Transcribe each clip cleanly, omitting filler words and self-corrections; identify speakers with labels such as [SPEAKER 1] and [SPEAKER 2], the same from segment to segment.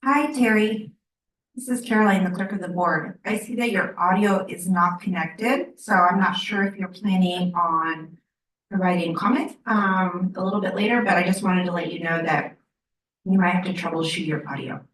[SPEAKER 1] Hi, Terry. This is Caroline, the clerk of the board. I see that your audio is not connected, so I'm not sure if you're planning on providing comment a little bit later, but I just wanted to let you know that you might have to troubleshoot your audio.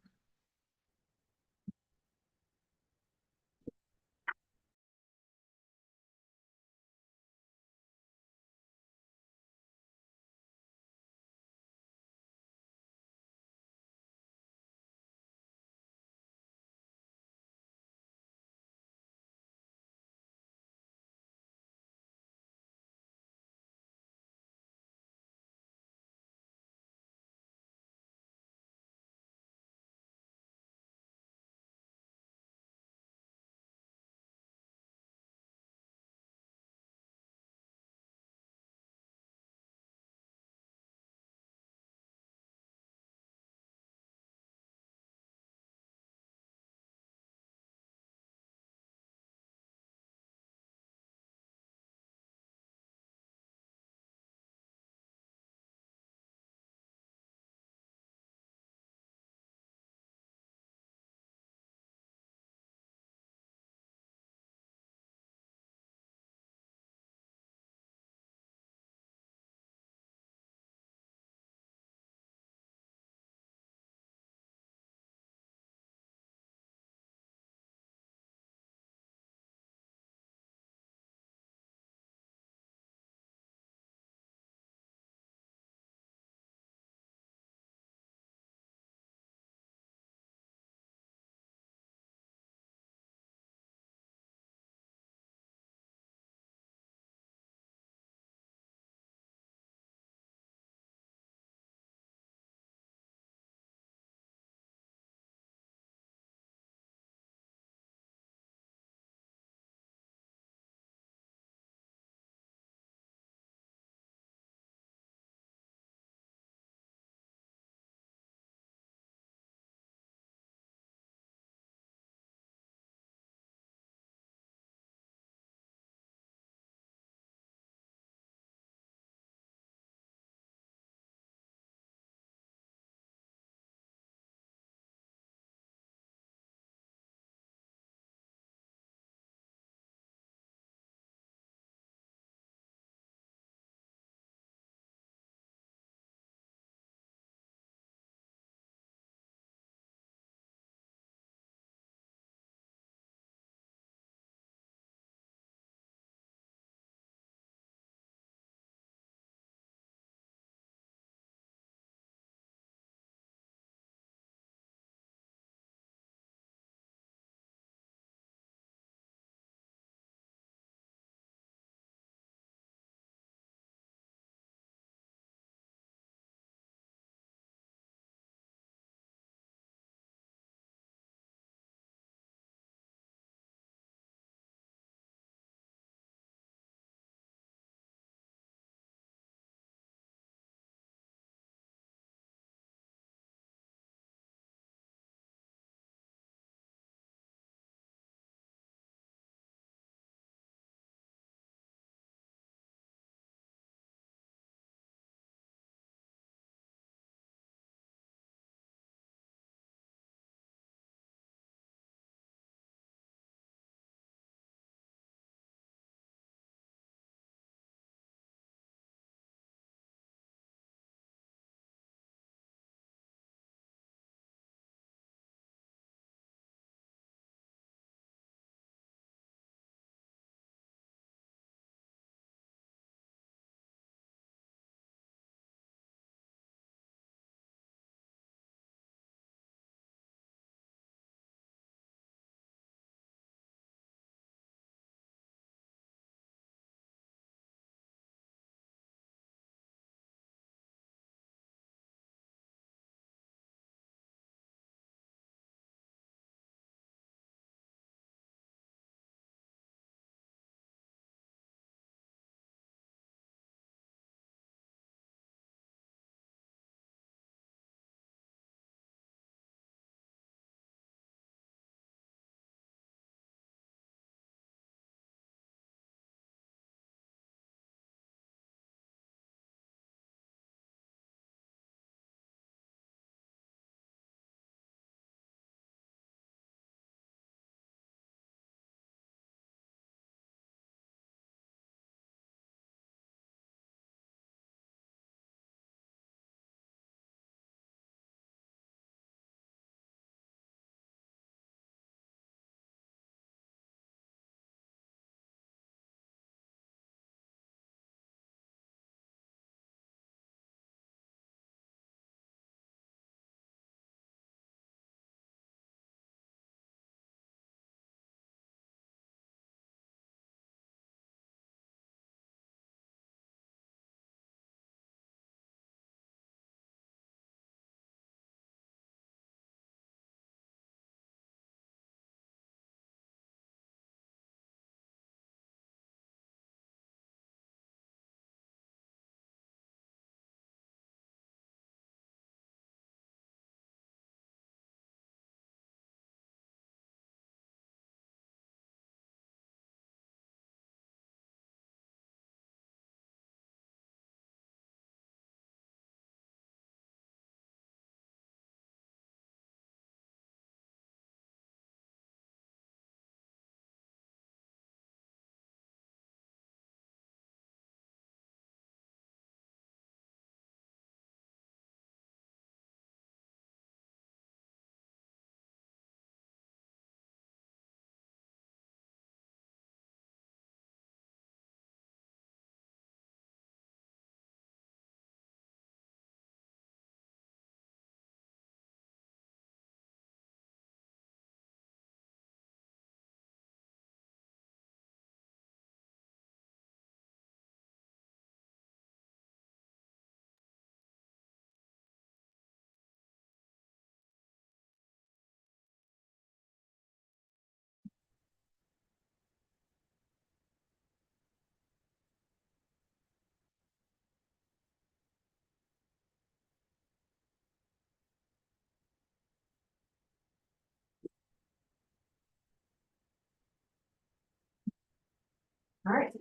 [SPEAKER 2] All right.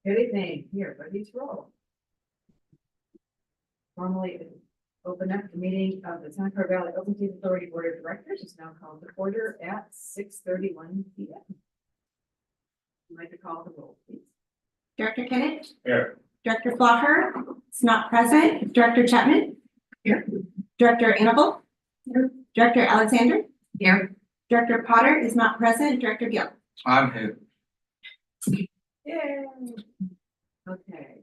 [SPEAKER 2] Good evening. Here, ready to roll. Formally open up the meeting of the Santa Clara Valley Open Space Authority Board of Directors is now called to order at 6:31 p.m. I'd like to call the roll, please.
[SPEAKER 1] Director Kenneth?
[SPEAKER 3] Here.
[SPEAKER 1] Director Flaher is not present. Director Chapman? Here. Director Annabelle? Here. Director Alexander? Here. Director Potter is not present. Director Gill?
[SPEAKER 3] I'm here.
[SPEAKER 2] Yay. Okay.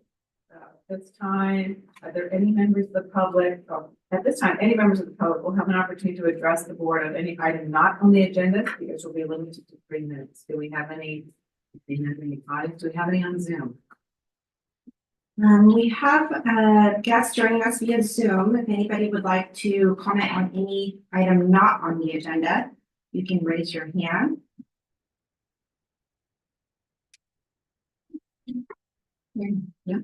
[SPEAKER 2] This time, are there any members of the public, at this time, any members of the public will have an opportunity to address the board on any item not on the agenda, because we'll be limited to 3 minutes. Do we have any audience? Do we have any on Zoom?
[SPEAKER 1] We have a guest joining us via Zoom. If anybody would like to comment on any item not on the agenda, you can raise your hand. Yeah.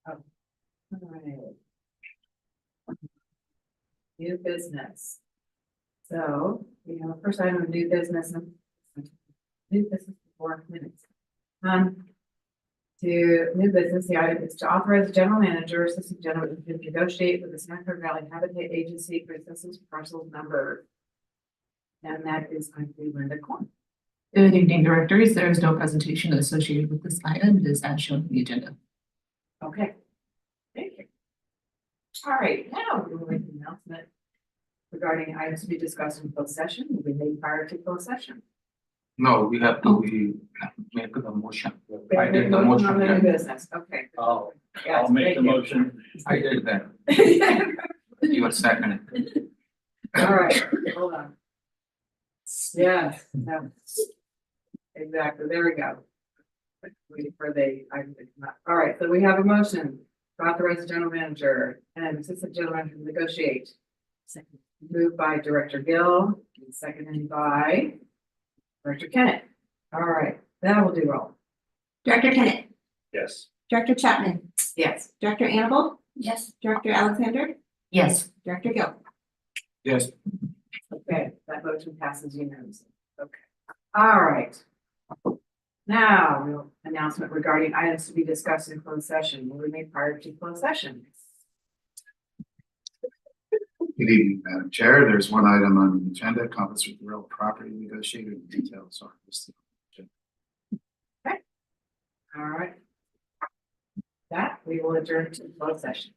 [SPEAKER 2] All right. New business. So we have a first item of new business and new business for 4 minutes. To new business, the item is to authorize the general manager, assistant general manager to negotiate with the Santa Clara Valley Habitat Agency for census parcel number. And that is going to be Linda Corn.
[SPEAKER 4] Good evening, directors. There is no presentation associated with this item. It is as shown in the agenda.
[SPEAKER 2] Okay. Thank you. All right, now we will make an announcement regarding items to be discussed in closed session, will be made prior to closed session.
[SPEAKER 3] No, we have to make the motion. I did the
[SPEAKER 2] On
[SPEAKER 3] motion.
[SPEAKER 2] the new
[SPEAKER 3] yeah.
[SPEAKER 2] business, okay. Yeah,
[SPEAKER 5] I'll make
[SPEAKER 2] thank
[SPEAKER 5] the
[SPEAKER 2] you.
[SPEAKER 5] motion.
[SPEAKER 3] I did that. You were second.
[SPEAKER 2] All right, hold on. Yes, no. Exactly, there we go. Waiting for the item to come up. All right, so we have a motion to authorize the general manager and assistant general manager to negotiate. Moved by Director Gill, and seconded by Director Kennett. All right, that will do roll.
[SPEAKER 1] Director Kenneth?
[SPEAKER 5] Yes.
[SPEAKER 1] Director Chapman?
[SPEAKER 2] Yes.
[SPEAKER 1] Director Annabelle? Yes. Director Alexander?
[SPEAKER 4] Yes.
[SPEAKER 1] Director Gill?
[SPEAKER 3] Yes,
[SPEAKER 2] Okay, that motion passes unanimously. Okay. All right. Now, we'll announcement regarding items to be discussed in closed session will be made prior to closed session.
[SPEAKER 6] Good evening, Madam Chair. There's one item on the agenda, conference with real property negotiator. Details are listed.
[SPEAKER 2] All right. That we will adjourn to closed session.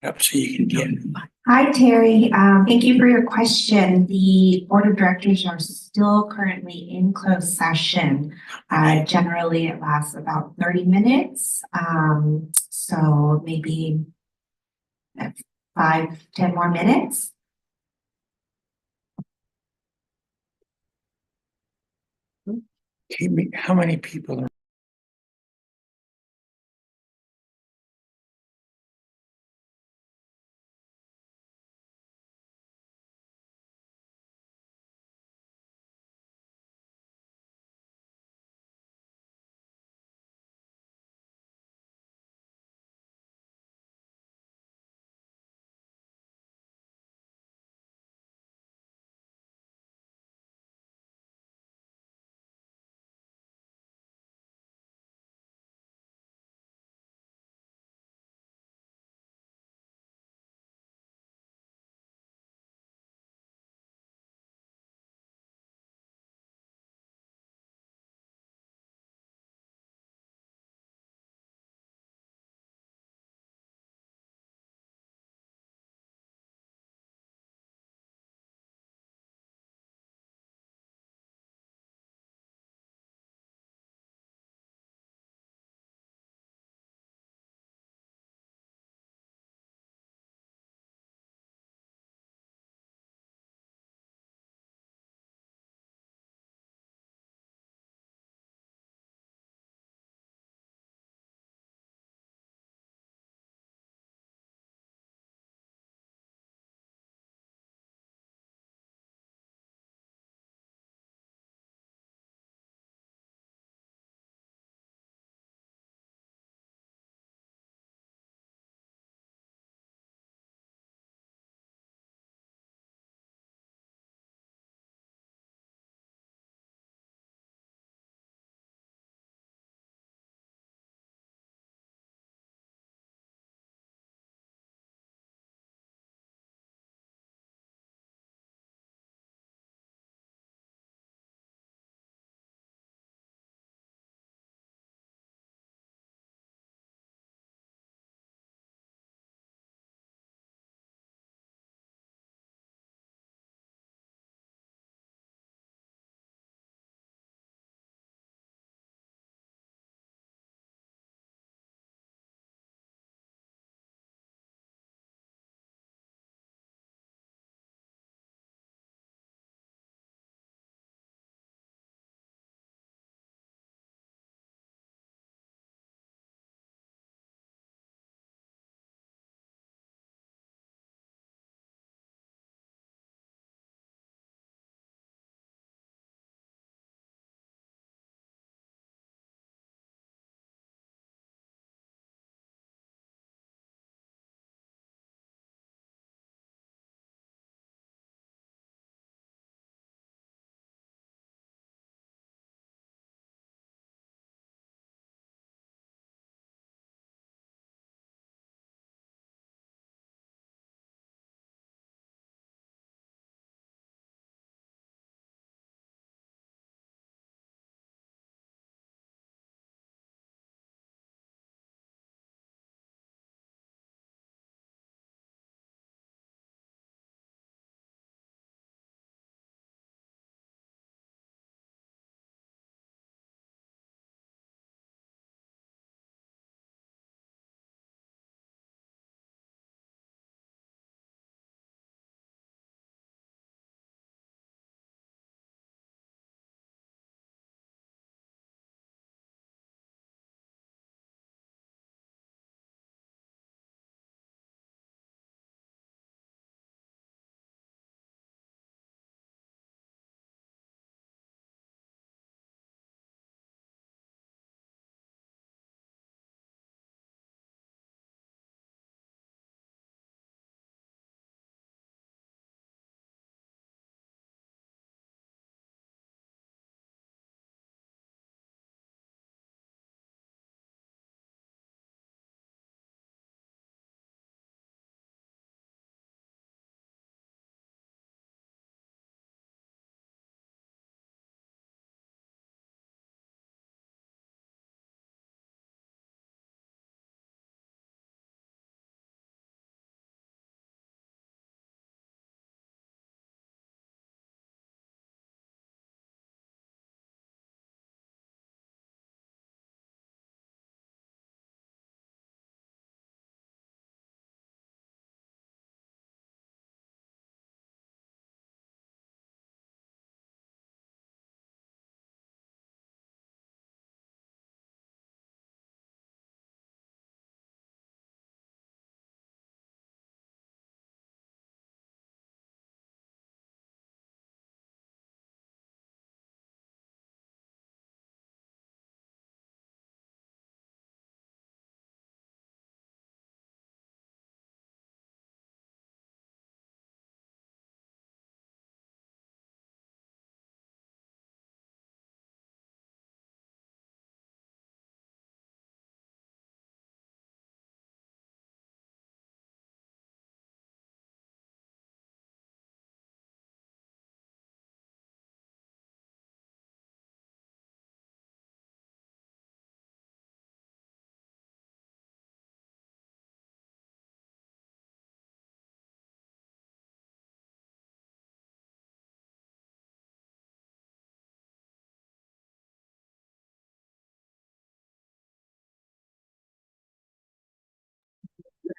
[SPEAKER 5] up so you can get.
[SPEAKER 1] Hi, Terry. Thank you for your question. The Board of Directors are still currently in closed session. Generally, it lasts about 30 minutes. So maybe 5, 10 more minutes.
[SPEAKER 5] How many people are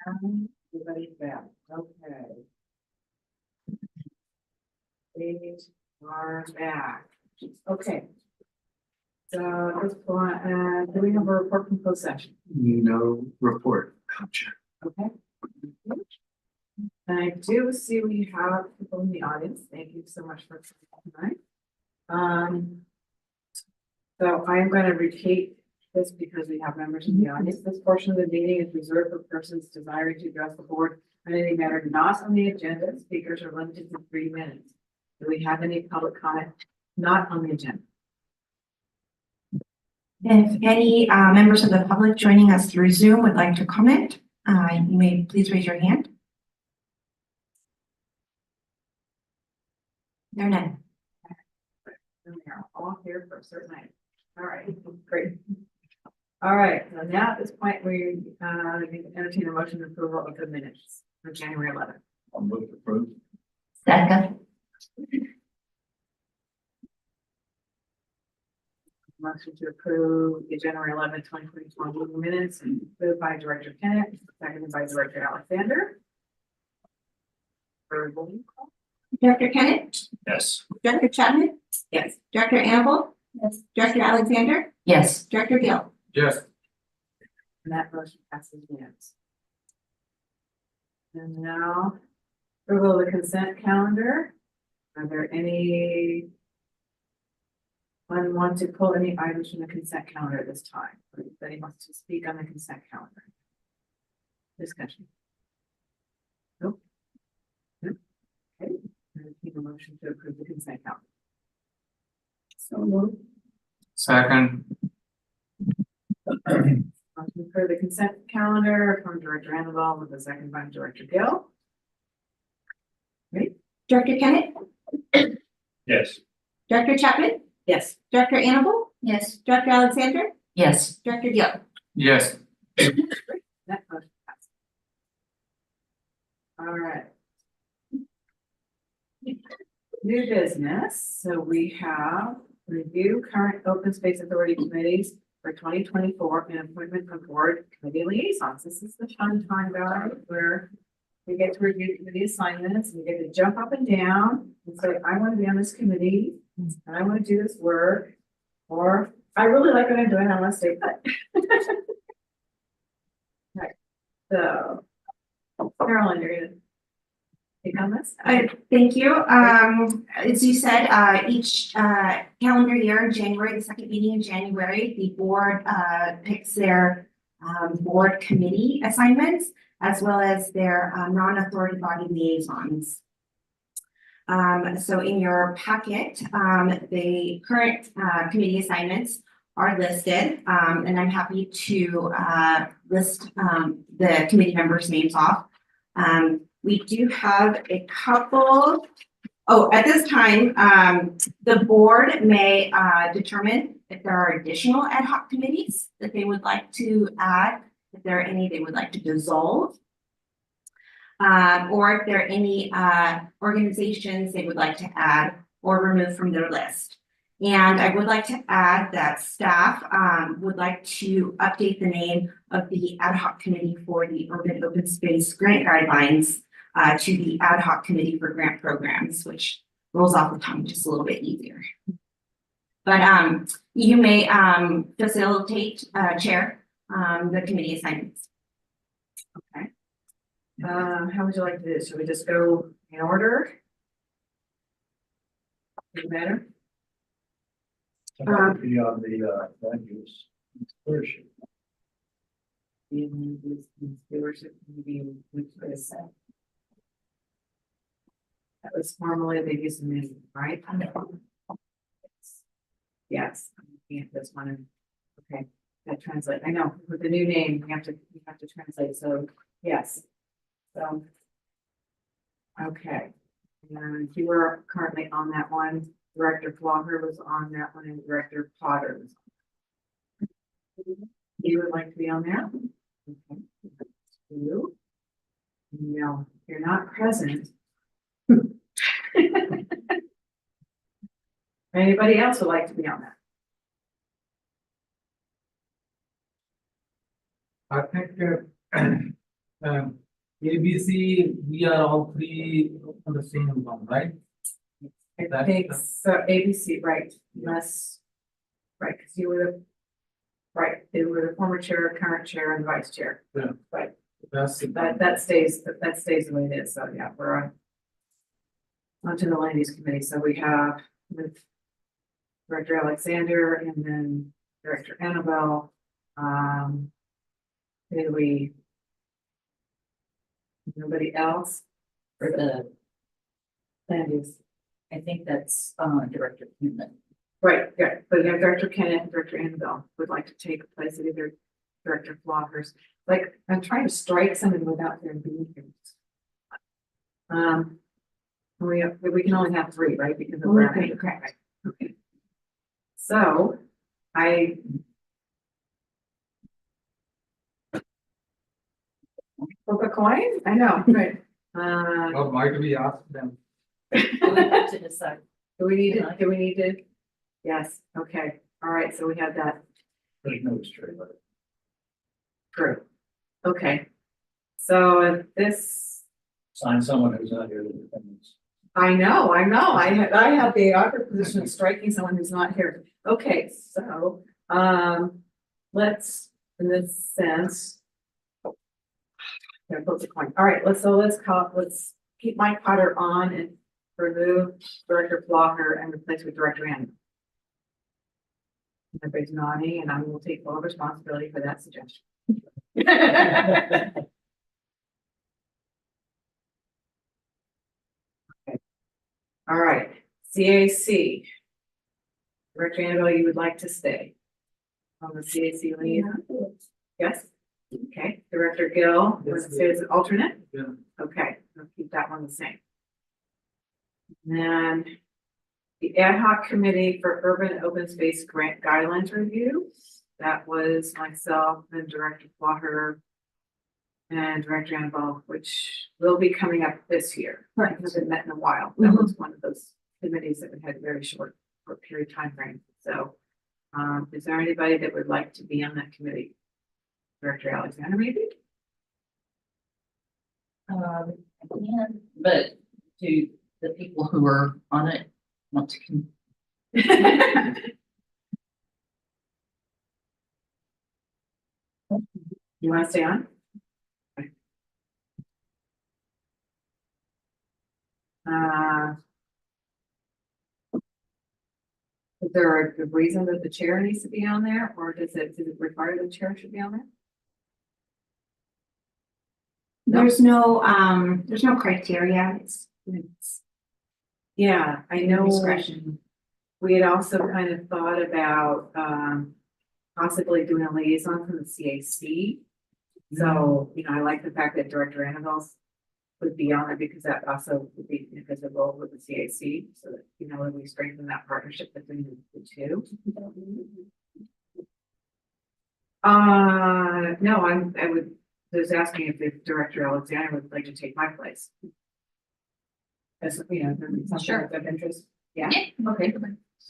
[SPEAKER 2] Everybody's back, okay. They are back, okay. So, at this point, do we have a report from closed session?
[SPEAKER 6] No report, Madam Chair.
[SPEAKER 2] Okay. And I do see we have people in the audience. Thank you so much for coming tonight. So I am going to repeat this because we have members in the audience. This portion of the meeting is reserved for persons desiring to address the board on any matter not on the agenda. Speakers are limited to 3 minutes. Do we have any public comment not on the agenda?
[SPEAKER 1] If any members of the public joining us through Zoom would like to comment, you may please raise your hand. There are none.
[SPEAKER 2] And we are all here for a certain item. All right, great. All right, so now at this point, we entertain a motion to approval of the minutes for January 11th.
[SPEAKER 6] I'll move to approve.
[SPEAKER 4] Second.
[SPEAKER 2] Motion to approve the January 11th, 2024 meeting minutes, and moved by Director Kennett, seconded by Director Alexander. For roll call?
[SPEAKER 1] Director Kennett,
[SPEAKER 6] Yes.
[SPEAKER 1] Director Chapman,
[SPEAKER 2] Yes.
[SPEAKER 1] Director Annabelle, Director Alexander,
[SPEAKER 4] Yes.
[SPEAKER 1] Director Gill.
[SPEAKER 3] Yes.
[SPEAKER 2] And that motion passes unanimously. And now, approval of the consent calendar. Are there any? One want to pull any items from the consent calendar at this time? Or anybody wants to speak on the consent calendar? Discussion. Nope. Nope. Okay, I need a motion to approve the consent calendar. So moved.
[SPEAKER 3] Second.
[SPEAKER 2] Motion for the consent calendar from Director Annabelle with a second by Director Gill.
[SPEAKER 1] Director Kennett,
[SPEAKER 6] Yes.
[SPEAKER 1] Director Chapman,
[SPEAKER 2] Yes.
[SPEAKER 1] Director Annabelle,
[SPEAKER 4] Yes.
[SPEAKER 1] Director Alexander,
[SPEAKER 4] Yes.
[SPEAKER 1] Director Gill.
[SPEAKER 3] Yes.
[SPEAKER 2] That motion passes. All right. New business, so we have review current open space authority committees for 2024 and appointment of board committee liaisons. This is the fun time, guys, where we get to review committee assignments and we get to jump up and down and say, I want to be on this committee and I want to do this work, or I really like what I'm doing, I want to stay put. Right, so Carolyn, you're gonna take on this?
[SPEAKER 1] Thank you. As you said, each calendar year, January, the second meeting in January, the board picks their board committee assignments as well as their non-authority body liaisons. So in your packet, the current committee assignments are listed, and I'm happy to list the committee members' names off. We do have a couple. Oh, at this time, the board may determine if there are additional ad hoc committees that they would like to add, if there are any they would like to dissolve. Or if there are any organizations they would like to add or remove from their list. And I would like to add that staff would like to update the name of the ad hoc committee for the urban open space grant guidelines to the ad hoc committee for grant programs, which rolls off the tongue just a little bit easier. But you may facilitate, chair, the committee assignments.
[SPEAKER 2] Okay. How would you like to do this? Should we just go in order? Does it matter?
[SPEAKER 6] Be on the land use. Stewardship.
[SPEAKER 2] Stewardship committee, which is that was formerly the use of name, right? Yes, I'm looking at this one and, okay, that translate, I know, with the new name, we have to translate, so, yes. So. Okay, and you were currently on that one, Director Flogger was on that one, and Director Potter was. You would like to be on there? Okay. You? No, you're not present. Anybody else would like to be on that?
[SPEAKER 6] I think
[SPEAKER 3] ABC, we are all three on the same one, right?
[SPEAKER 2] I
[SPEAKER 3] That's
[SPEAKER 2] think
[SPEAKER 3] the-
[SPEAKER 2] so, ABC, right, unless, right, because you were the, right, you were the former chair, current chair, and vice chair.
[SPEAKER 3] Yeah.
[SPEAKER 2] Right,
[SPEAKER 3] That's it.
[SPEAKER 2] that stays the way it is, so yeah, we're on. Onto the land use committee, so we have with Director Alexander and then Director Annabelle, did we? Nobody else?
[SPEAKER 7] For the,
[SPEAKER 2] Land use.
[SPEAKER 7] I think that's, Director Human.
[SPEAKER 2] Right, yeah, but we have Director Kenneth and Director Annabelle would like to take the place of either Director Flockers. Like, I'm trying to strike someone without their being here. We can only have three, right, because of.
[SPEAKER 1] Only
[SPEAKER 2] our-
[SPEAKER 1] three, correct.
[SPEAKER 2] Okay. So, I. Flip a coin? I know, right.
[SPEAKER 3] Or might we ask them?
[SPEAKER 7] We'll have to decide.
[SPEAKER 2] Do we need to? Yes, okay, all right, so we have that.
[SPEAKER 3] There's no straight, but.
[SPEAKER 2] True. Okay. So this,
[SPEAKER 3] Sign someone who's not here. with defendants.
[SPEAKER 2] I know, I have the awkward position of striking someone who's not here. Okay, so, let's, in this sense. Flip the coin. All right, let's keep Mike Potter on and remove Director Flocker and replace with Director Ann. Everybody's nodding and I will take full responsibility for that suggestion. All right, CAC. Director Annabelle, you would like to stay on the CAC lead? Yes? Okay, Director Gill, you want to stay as an alternate?
[SPEAKER 3] Yeah.
[SPEAKER 2] Okay, I'll keep that one the same. And then the ad hoc committee for urban open space grant guidelines review. That was myself and Director Flocker and Director Annabelle, which will be coming up this year.
[SPEAKER 1] Right.
[SPEAKER 2] Because we met in a while. That was one of those committees that we had very short period of time frame. So, is there anybody that would like to be on that committee? Director Alexander, maybe?
[SPEAKER 7] I can, but do the people who are on it want to
[SPEAKER 2] You want to stay on? Okay. Is there a reason that the chair needs to be on there, or does it require the chair should be on there?
[SPEAKER 1] There's no criteria, it's
[SPEAKER 2] Yeah, I know.
[SPEAKER 1] discretion.
[SPEAKER 2] We had also kind of thought about, possibly doing a liaison from the CAC. So, I like the fact that Director Annabelle would be on it because that also would be visible with the CAC, so that, when we strengthen that partnership between the two. No, I would, just asking if Director Alexander would like to take my place. As, something
[SPEAKER 7] Sure.
[SPEAKER 2] of interest, yeah,
[SPEAKER 7] Yeah, okay.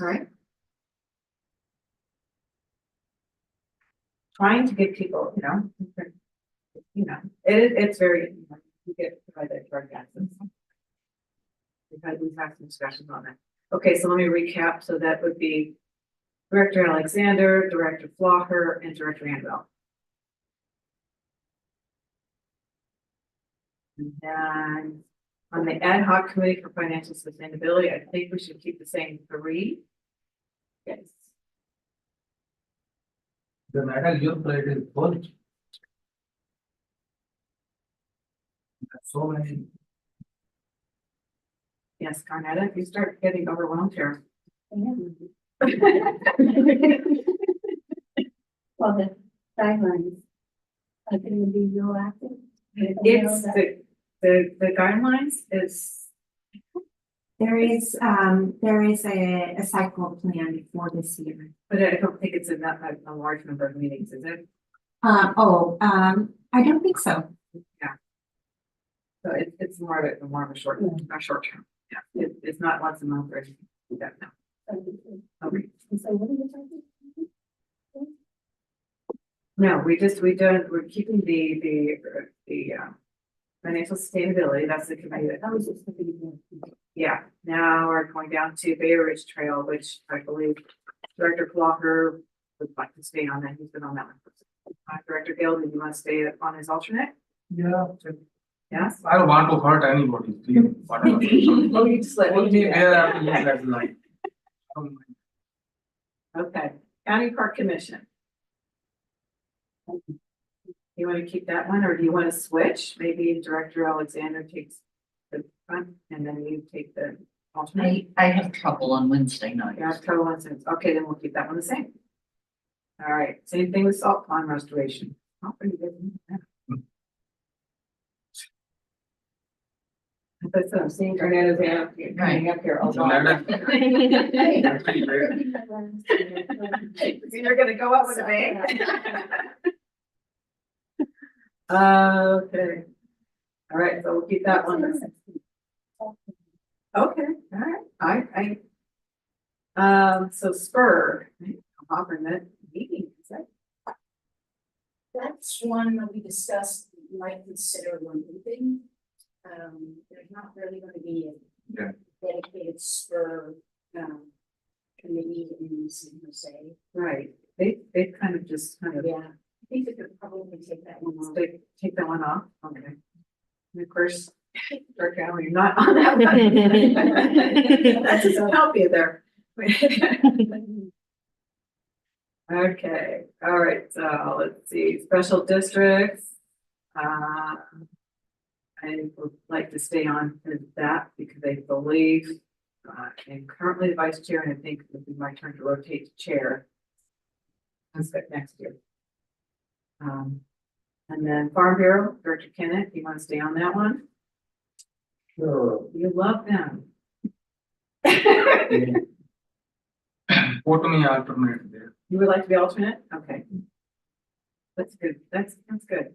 [SPEAKER 2] all right. Trying to get people, it's very, you get provided drug access. We've had some discussions on that. Okay, so let me recap. So that would be Director Alexander, Director Flocker, and Director Annabelle. And then on the ad hoc committee for financial sustainability, I think we should keep the same three. Yes.
[SPEAKER 3] The matter your plate is full. So many.
[SPEAKER 2] Yes, Carnetta, you start getting overwhelmed here.
[SPEAKER 8] Well, the guidelines are gonna be real active.
[SPEAKER 2] It's the guidelines is,
[SPEAKER 1] There is a cycle plan for this year.
[SPEAKER 2] but I don't think it's a large number of meetings, is it?
[SPEAKER 1] I don't think so.
[SPEAKER 2] So it's more of a short term. Yeah, it's not once a month or anything. We don't know. Okay.
[SPEAKER 8] And so what are you talking?
[SPEAKER 2] No, we're keeping the financial sustainability, that's the committee that.
[SPEAKER 8] I was just thinking.
[SPEAKER 2] Yeah, now we're going down to Bay Ridge Trail, which I believe Director Blocker would like to stay on that, he's been on that one. Director Gill, do you want to stay on as alternate?
[SPEAKER 3] Yeah.
[SPEAKER 2] Yes?
[SPEAKER 3] I don't want to hurt anybody, please, whatever.
[SPEAKER 2] Oh, you just let me
[SPEAKER 3] Only
[SPEAKER 2] do
[SPEAKER 3] where I
[SPEAKER 2] that.
[SPEAKER 3] use that line. I don't mind.
[SPEAKER 2] Okay, County Park Commission. You want to keep that one, or do you want to switch? Maybe Director Alexander takes the front and then you take the alternate.
[SPEAKER 7] I have trouble on Wednesday nights.
[SPEAKER 2] Yeah, total one cents. Okay, then we'll keep that one the same. All right, same thing with salt pond restoration. Oh, pretty good. That's what I'm saying, tornadoes and coming up here a lot.
[SPEAKER 3] That's pretty rare.
[SPEAKER 2] You're gonna go up with a bang. Okay. All right, so we'll keep that one. Okay, all right, so Spur, offering that meeting, is that?
[SPEAKER 9] That's one that we discussed, we might consider removing. There's not really gonna be
[SPEAKER 3] Yeah.
[SPEAKER 9] a dedicated spur, committee in San Jose.
[SPEAKER 2] Right, they kind of just kind of
[SPEAKER 9] Yeah, I think we could probably take that one off.
[SPEAKER 2] take that one off, okay. And of course, Dark Alley, you're not on that one. That doesn't help you there. Okay, all right, so let's see, special districts. I would like to stay on to that because I believe, and currently the vice chair, and I think it would be my turn to rotate to chair. That's good next year. And then Farm Bureau, Director Kenneth, you want to stay on that one?
[SPEAKER 3] Sure.
[SPEAKER 2] You love them.
[SPEAKER 3] Put me alternate there.
[SPEAKER 2] You would like to be alternate? Okay. That's good, that's good.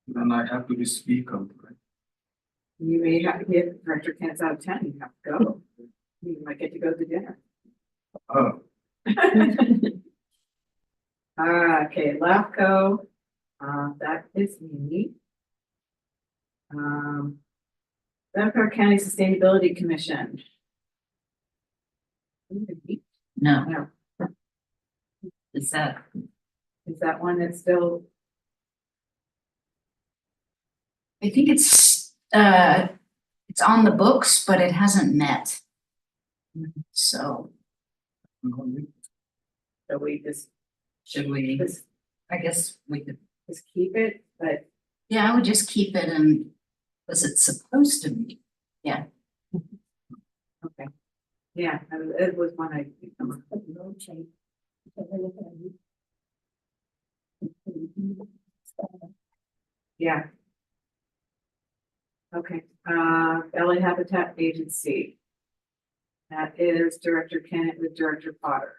[SPEAKER 3] Then I have to be speaker, right?
[SPEAKER 2] You may have, if Director Kenneth's out of town, you have to go. You might get to go to dinner.
[SPEAKER 3] Oh,
[SPEAKER 2] Okay, LAFCO, that is me. Democrat County Sustainability Commission.
[SPEAKER 7] No,
[SPEAKER 2] No,
[SPEAKER 7] is that,
[SPEAKER 2] is that one that's still,
[SPEAKER 1] I think it's on the books, but it hasn't met. So,
[SPEAKER 2] so we
[SPEAKER 7] should we,
[SPEAKER 2] just
[SPEAKER 7] I guess we could,
[SPEAKER 2] keep it, but
[SPEAKER 1] yeah, I would just keep it and was it supposed to be?
[SPEAKER 2] okay. Yeah, it was one I.
[SPEAKER 8] No change.
[SPEAKER 2] Yeah. Okay, LA Habitat Agency. That is Director Kenneth with Director Potter.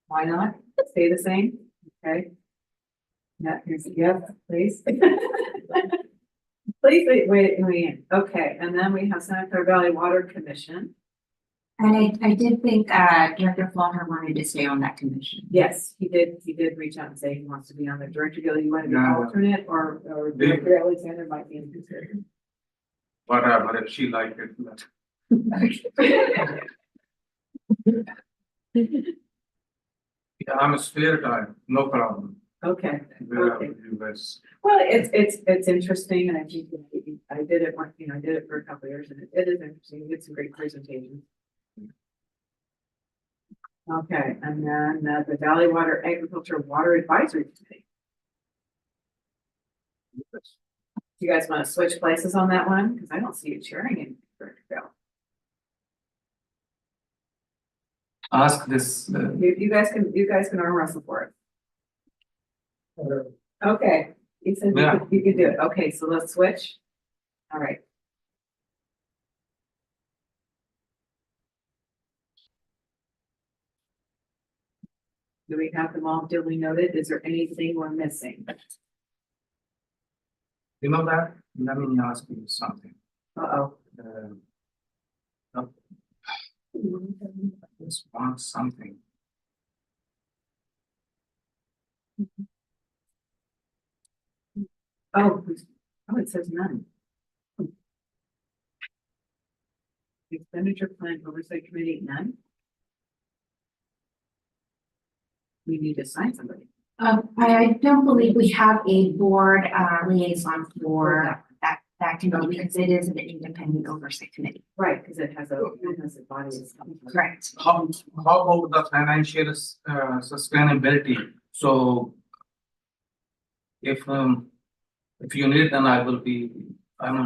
[SPEAKER 2] Why not? Stay the same, okay? Yeah, here's, yes, please. Please, wait, okay, and then we have Santa Clara Valley Water Commission.
[SPEAKER 1] And I did think Director Flauner wanted to stay on that commission.
[SPEAKER 2] Yes, he did reach out and say he wants to be on the Director Gill, you want to be
[SPEAKER 3] Yeah.
[SPEAKER 2] alternate, or Director Alexander might be interested.
[SPEAKER 3] whatever, if she like it, let. Yeah, I'm a spare guy, no problem.
[SPEAKER 2] Okay,
[SPEAKER 3] Wherever
[SPEAKER 2] Okay.
[SPEAKER 3] you guys.
[SPEAKER 2] well, it's interesting, and I think I did it one, I did it for a couple of years, and it is interesting, you get some great presentations. Okay, and then the Valley Water Agriculture Water Advisory Committee. You guys want to switch places on that one? Because I don't see you chairing it. Director Gill.
[SPEAKER 3] Ask this,
[SPEAKER 2] You guys can arm wrestle for it. Okay, you said
[SPEAKER 3] Yeah.
[SPEAKER 2] you could do it. Okay, so let's switch. All right. Do we have them all duly noted? Is there anything we're missing?
[SPEAKER 3] you know that, let me ask you something.
[SPEAKER 2] Uh-oh.
[SPEAKER 3] Just want something.
[SPEAKER 2] Oh, it says none. Expenditure plan oversight committee, none? We need to sign somebody.
[SPEAKER 1] I don't believe we have a board liaison for that committee because it is an independent oversight committee.
[SPEAKER 2] Right, because it has a body.
[SPEAKER 1] Correct.
[SPEAKER 3] How about the financial sustainability? So if you need, then I'm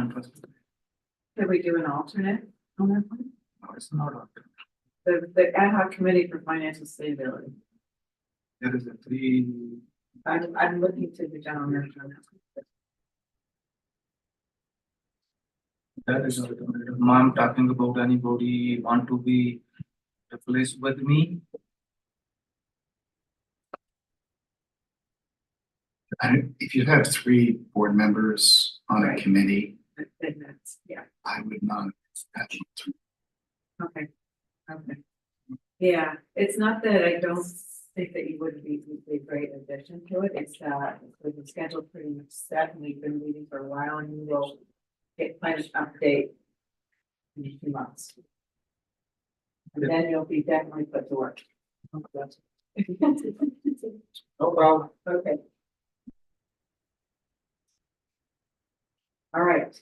[SPEAKER 3] interested.
[SPEAKER 2] Could we do an alternate on that one?
[SPEAKER 3] No, it's not.
[SPEAKER 2] The ad hoc committee for financial stability.
[SPEAKER 3] There is a three.
[SPEAKER 2] I'm looking to the general manager on that.
[SPEAKER 3] That is, I'm talking about anybody want to be replaced with me.
[SPEAKER 6] If you have 3 board members on a
[SPEAKER 2] Right.
[SPEAKER 6] committee,
[SPEAKER 2] Then that's, yeah,
[SPEAKER 6] I would not.
[SPEAKER 2] okay, okay. Yeah, it's not that I don't think that you wouldn't be a great addition to it, it's that the schedule pretty much set, and we've been meeting for a while, and we will get kind of update in a few months. And then you'll be definitely put to work.
[SPEAKER 3] No problem.
[SPEAKER 2] Okay. All right.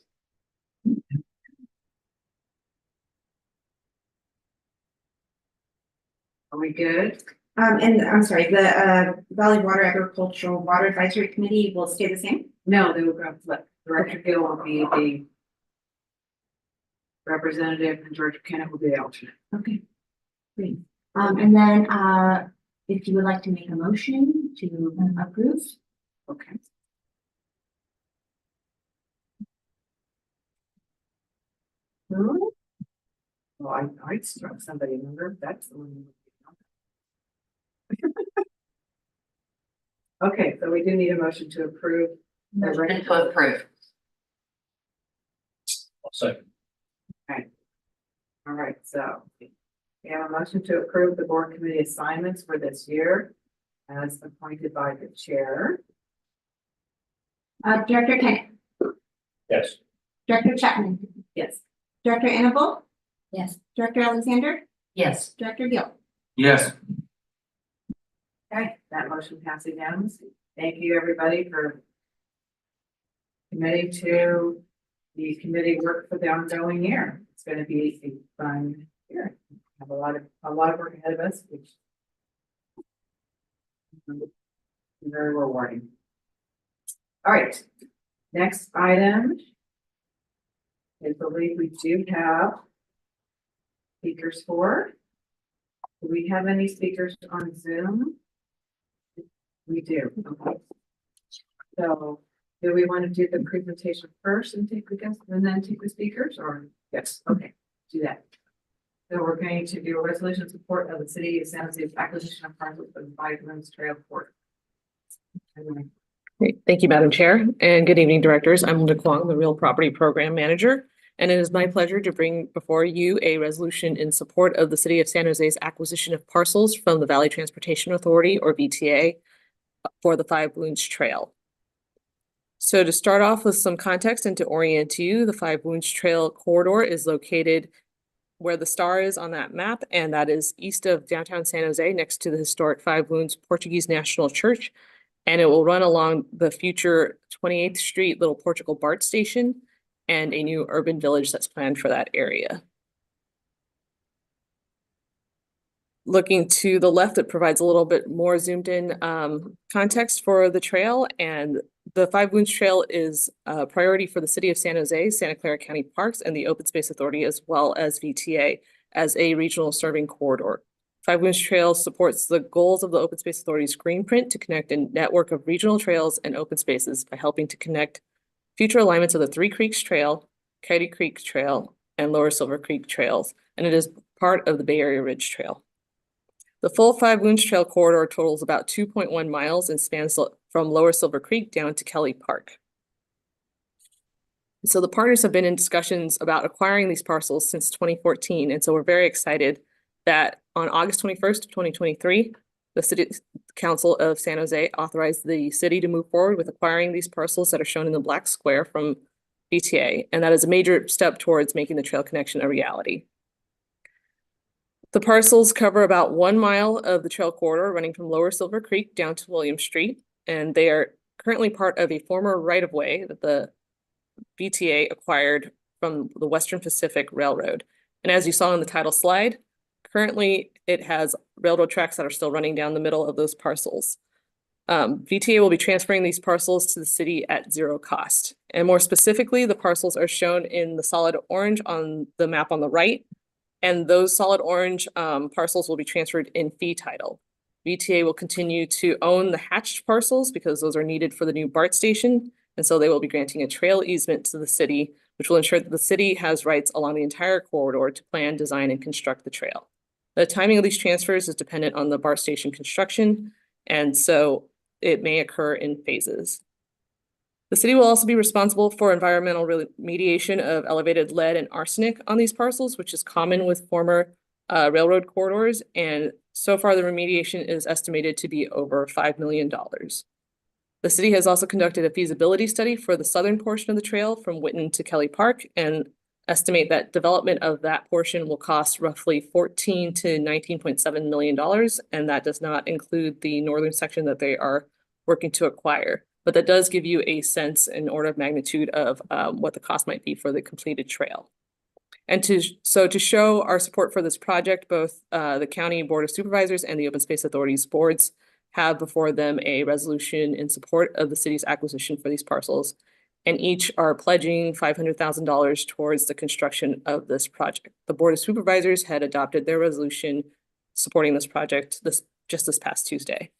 [SPEAKER 2] Are we good?
[SPEAKER 1] And I'm sorry, the Valley Water Agricultural Water Advisory Committee will stay the same?
[SPEAKER 2] No, they will go flip. Director Gill will be the representative and Director Kenneth will be the alternate.
[SPEAKER 1] Okay. Great. And then, if you would like to make a motion to approve.
[SPEAKER 2] Okay. Well, I'd struck somebody, remember? That's the one. Okay, so we do need a motion to approve. the
[SPEAKER 7] Motion to approve.
[SPEAKER 3] Second.
[SPEAKER 2] All right, so we have a motion to approve the board committee assignments for this year as appointed by the chair.
[SPEAKER 1] Director Kenneth,
[SPEAKER 3] Yes.
[SPEAKER 1] Director Chapman,
[SPEAKER 2] Yes.
[SPEAKER 1] Director Annabelle,
[SPEAKER 8] Yes.
[SPEAKER 1] Director Alexander,
[SPEAKER 7] Yes.
[SPEAKER 1] Director Gill.
[SPEAKER 3] Yes.
[SPEAKER 2] Okay, that motion passes unanimously. Thank you, everybody, for committing to the committee work for the ongoing year. It's gonna be a fun year. Have a lot of work ahead of us, which is very rewarding. All right, next item. I believe we do have speakers for. Do we have any speakers on Zoom? We do, okay. So, do we want to do the presentation first and take the guests and then take the speakers, or? Yes. Okay, do that. So we're going to do a resolution in support of the city of San Jose's acquisition of parcels for the Five Rooms Trail Port.
[SPEAKER 4] Great. Thank you, Madam Chair, and good evening, directors. I'm Linda Kwong, the Real Property Program Manager, and it is my pleasure to bring before you a resolution in support of the City of San Jose's acquisition of parcels from the Valley Transportation Authority, or VTA, for the Five Wounds Trail. So to start off with some context and to orient you, the Five Wounds Trail corridor is located where the star is on that map, and that is east of downtown San Jose, next to the historic Five Wounds Portuguese National Church. And it will run along the future 28th Street Little Portugal BART station and a new urban village that's planned for that area. Looking to the left, it provides a little bit more zoomed in context for the trail, and the Five Wounds Trail is a priority for the City of San Jose, Santa Clara County Parks, and the Open Space Authority, as well as VTA as a regional serving corridor. Five Wounds Trail supports the goals of the Open Space Authority's green print to connect a network of regional trails and open spaces by helping to connect future alignments of the Three Creeks Trail, Coyote Creek Trail, and Lower Silver Creek Trails, and it is part of the Bay Area Ridge Trail. The full Five Wounds Trail corridor totals about 2.1 miles and spans from Lower Silver Creek down to Kelly Park. So the partners have been in discussions about acquiring these parcels since 2014. And so we're very excited that on August 21st of 2023, the City Council of San Jose authorized the city to move forward with acquiring these parcels that are shown in the black square from BTA. And that is a major step towards making the trail connection a reality. The parcels cover about 1 mile of the trail corridor running from Lower Silver Creek down to William Street. And they are currently part of a former right-of-way that the BTA acquired from the Western Pacific Railroad. And as you saw in the title slide, currently it has railroad tracks that are still running down the middle of those parcels. BTA will be transferring these parcels to the city at 0 cost. And more specifically, the parcels are shown in the solid orange on the map on the right. And those solid orange parcels will be transferred in fee title. BTA will continue to own the hatched parcels because those are needed for the new BART station. And so they will be granting a trail easement to the city, which will ensure that the city has rights along the entire corridor to plan, design, and construct the trail. The timing of these transfers is dependent on the BART station construction, and so it may occur in phases. The city will also be responsible for environmental remediation of elevated lead and arsenic on these parcels, which is common with former railroad corridors. And so far, the remediation is estimated to be over $5 million. The city has also conducted a feasibility study for the southern portion of the trail from Whitten to Kelly Park and estimate that development of that portion will cost roughly $14 to $19.7 million. And that does not include the northern section that they are working to acquire. But that does give you a sense in order of magnitude of what the cost might be for the completed trail. And to show our support for this project, both the County Board of Supervisors and the Open Space Authority's boards have before them a resolution in support of the city's acquisition for these parcels. And each are pledging $500,000 towards the construction of this project. The Board of Supervisors had adopted their resolution supporting this project just this past Tuesday.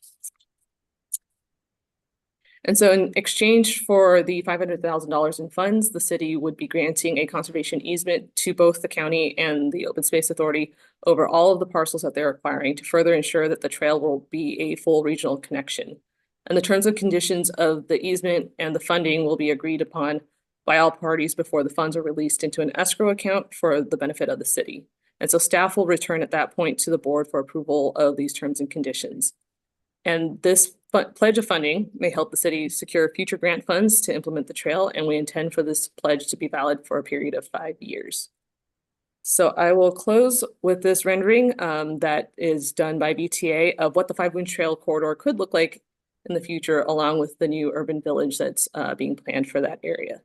[SPEAKER 4] And so in exchange for the $500,000 in funds, the city would be granting a conservation easement to both the county and the Open Space Authority over all of the parcels that they're acquiring to further ensure that the trail will be a full regional connection. And the terms and conditions of the easement and the funding will be agreed upon by all parties before the funds are released into an escrow account for the benefit of the city. And so staff will return at that point to the board for approval of these terms and conditions. And this pledge of funding may help the city secure future grant funds to implement the trail, and we intend for this pledge to be valid for a period of 5 years. So I will close with this rendering that is done by BTA of what the Five Winds Trail corridor could look like in the future, along with the new urban village that's being planned for that area.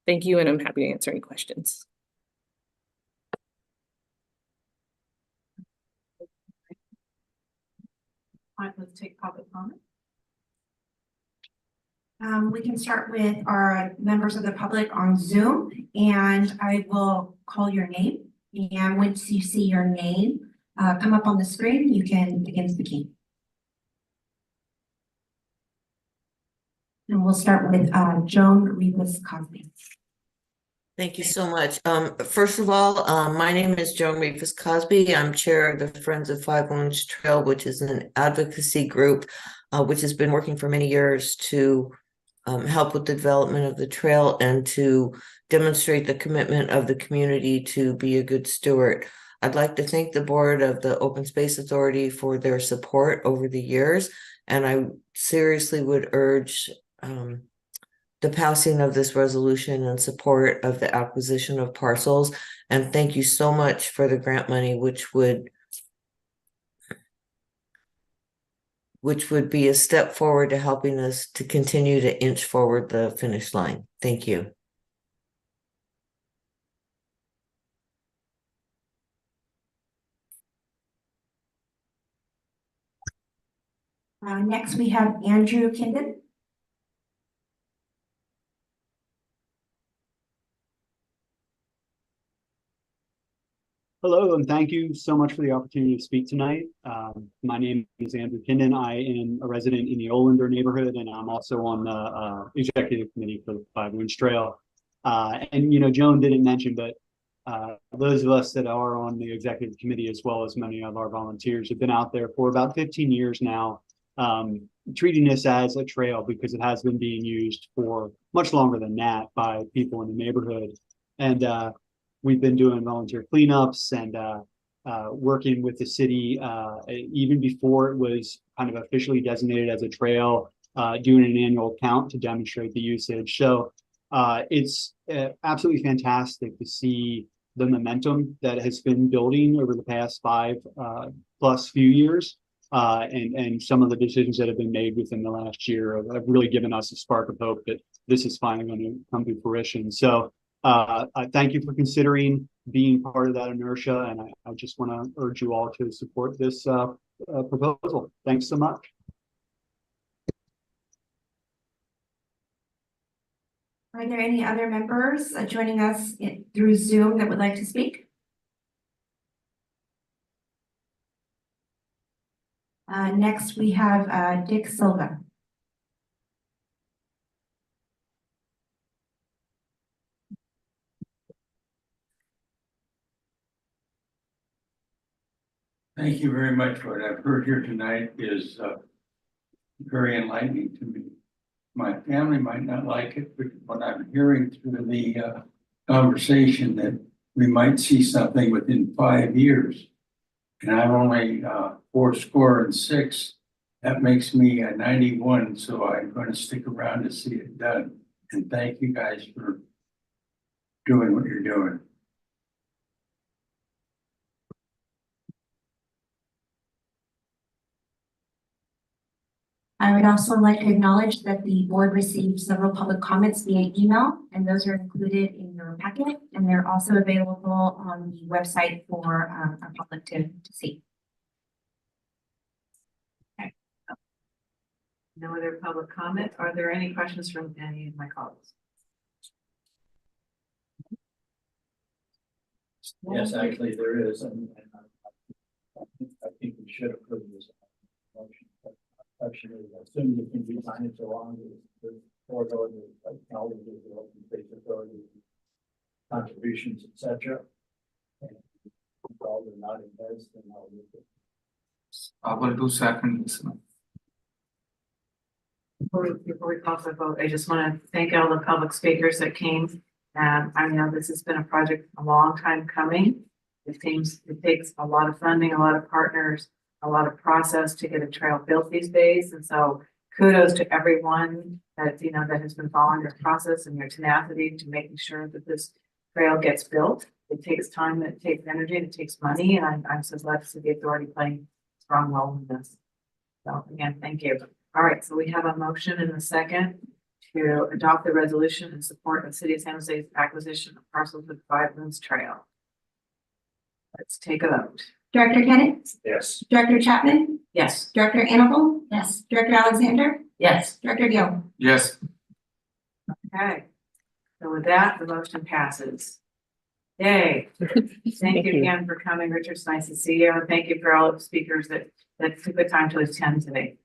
[SPEAKER 4] Thank you, and I'm happy to answer any questions.
[SPEAKER 1] All right, let's take public comment. We can start with our members of the public on Zoom, and I will call your name. And once you see your name come up on the screen, you can begin speaking. And we'll start with Joan Rivas Cosby.
[SPEAKER 10] Thank you so much. First of all, my name is Joan Rivas Cosby. I'm chair of the Friends of Five Winds Trail, which is an advocacy group which has been working for many years to help with the development of the trail and to demonstrate the commitment of the community to be a good steward. I'd like to thank the board of the Open Space Authority for their support over the years, and I seriously would urge the passing of this resolution in support of the acquisition of parcels. And thank you so much for the grant money, which would be a step forward to helping us to continue to inch forward the finish line. Thank you.
[SPEAKER 1] Next, we have Andrew Kindon.
[SPEAKER 11] Hello, and thank you so much for the opportunity to speak tonight. My name is Andrew Kindon. I am a resident in the Olander neighborhood, and I'm also on the executive committee for the Five Winds Trail. And, you know, Joan didn't mention, but those of us that are on the executive committee, as well as many of our volunteers, have been out there for about 15 years now, treating this as a trail because it has been being used for much longer than that by people in the neighborhood. And we've been doing volunteer cleanups and working with the city even before it was kind of officially designated as a trail, doing an annual count to demonstrate the usage. So it's absolutely fantastic to see the momentum that has been building over the past 5+ few years. And some of the decisions that have been made within the last year have really given us a spark of hope that this is finally going to come to fruition. So I thank you for considering being part of that inertia, and I just want to urge you all to support this proposal. Thanks so much.
[SPEAKER 1] Are there any other members joining us through Zoom that would like to speak? Next, we have Dick Silva.
[SPEAKER 5] Thank you very much. What I've heard here tonight is very enlightening to me. My family might not like it, but what I'm hearing through the conversation that we might see something within 5 years. And I'm only 86. That makes me 91, so I'm going to stick around to see it done. And thank you guys for doing what you're doing.
[SPEAKER 1] I would also like to acknowledge that the board received several public comments via email, and those are included in your packet, and they're also available on the website for our public to see.
[SPEAKER 2] Okay. No other public comment. Are there any questions from any of my colleagues?
[SPEAKER 5] Yes, actually there is, and I think we should approve this motion. Actually, as soon as it can be signed, so long as the board acknowledges the open space authority contributions, etc. And all the not invest, then I'll look at.
[SPEAKER 3] I will do second this one.
[SPEAKER 2] Before we call for the vote, I just want to thank all the public speakers that came. I know this has been a project a long time coming. It takes a lot of funding, a lot of partners, a lot of process to get a trail built these days. And so kudos to everyone that, that has been following this process and your tenacity to making sure that this trail gets built. It takes time, it takes energy, it takes money. And I'm so glad to see the authority playing a strong role in this. So again, thank you. All right, so we have a motion and a second to adopt the resolution in support of City of San Jose's acquisition of parcels of Five Moons Trail. Let's take a vote.
[SPEAKER 1] Director Kennett?
[SPEAKER 5] Yes.
[SPEAKER 1] Director Chapman?
[SPEAKER 2] Yes.
[SPEAKER 1] Director Annable?
[SPEAKER 8] Yes.
[SPEAKER 1] Director Alexander?
[SPEAKER 7] Yes.
[SPEAKER 1] Director Gill?
[SPEAKER 3] Yes,
[SPEAKER 2] Okay. So with that, the motion passes. Yay. Thank you again for coming, Richard. It's nice to see you. And thank you for all the speakers that took the time to attend today.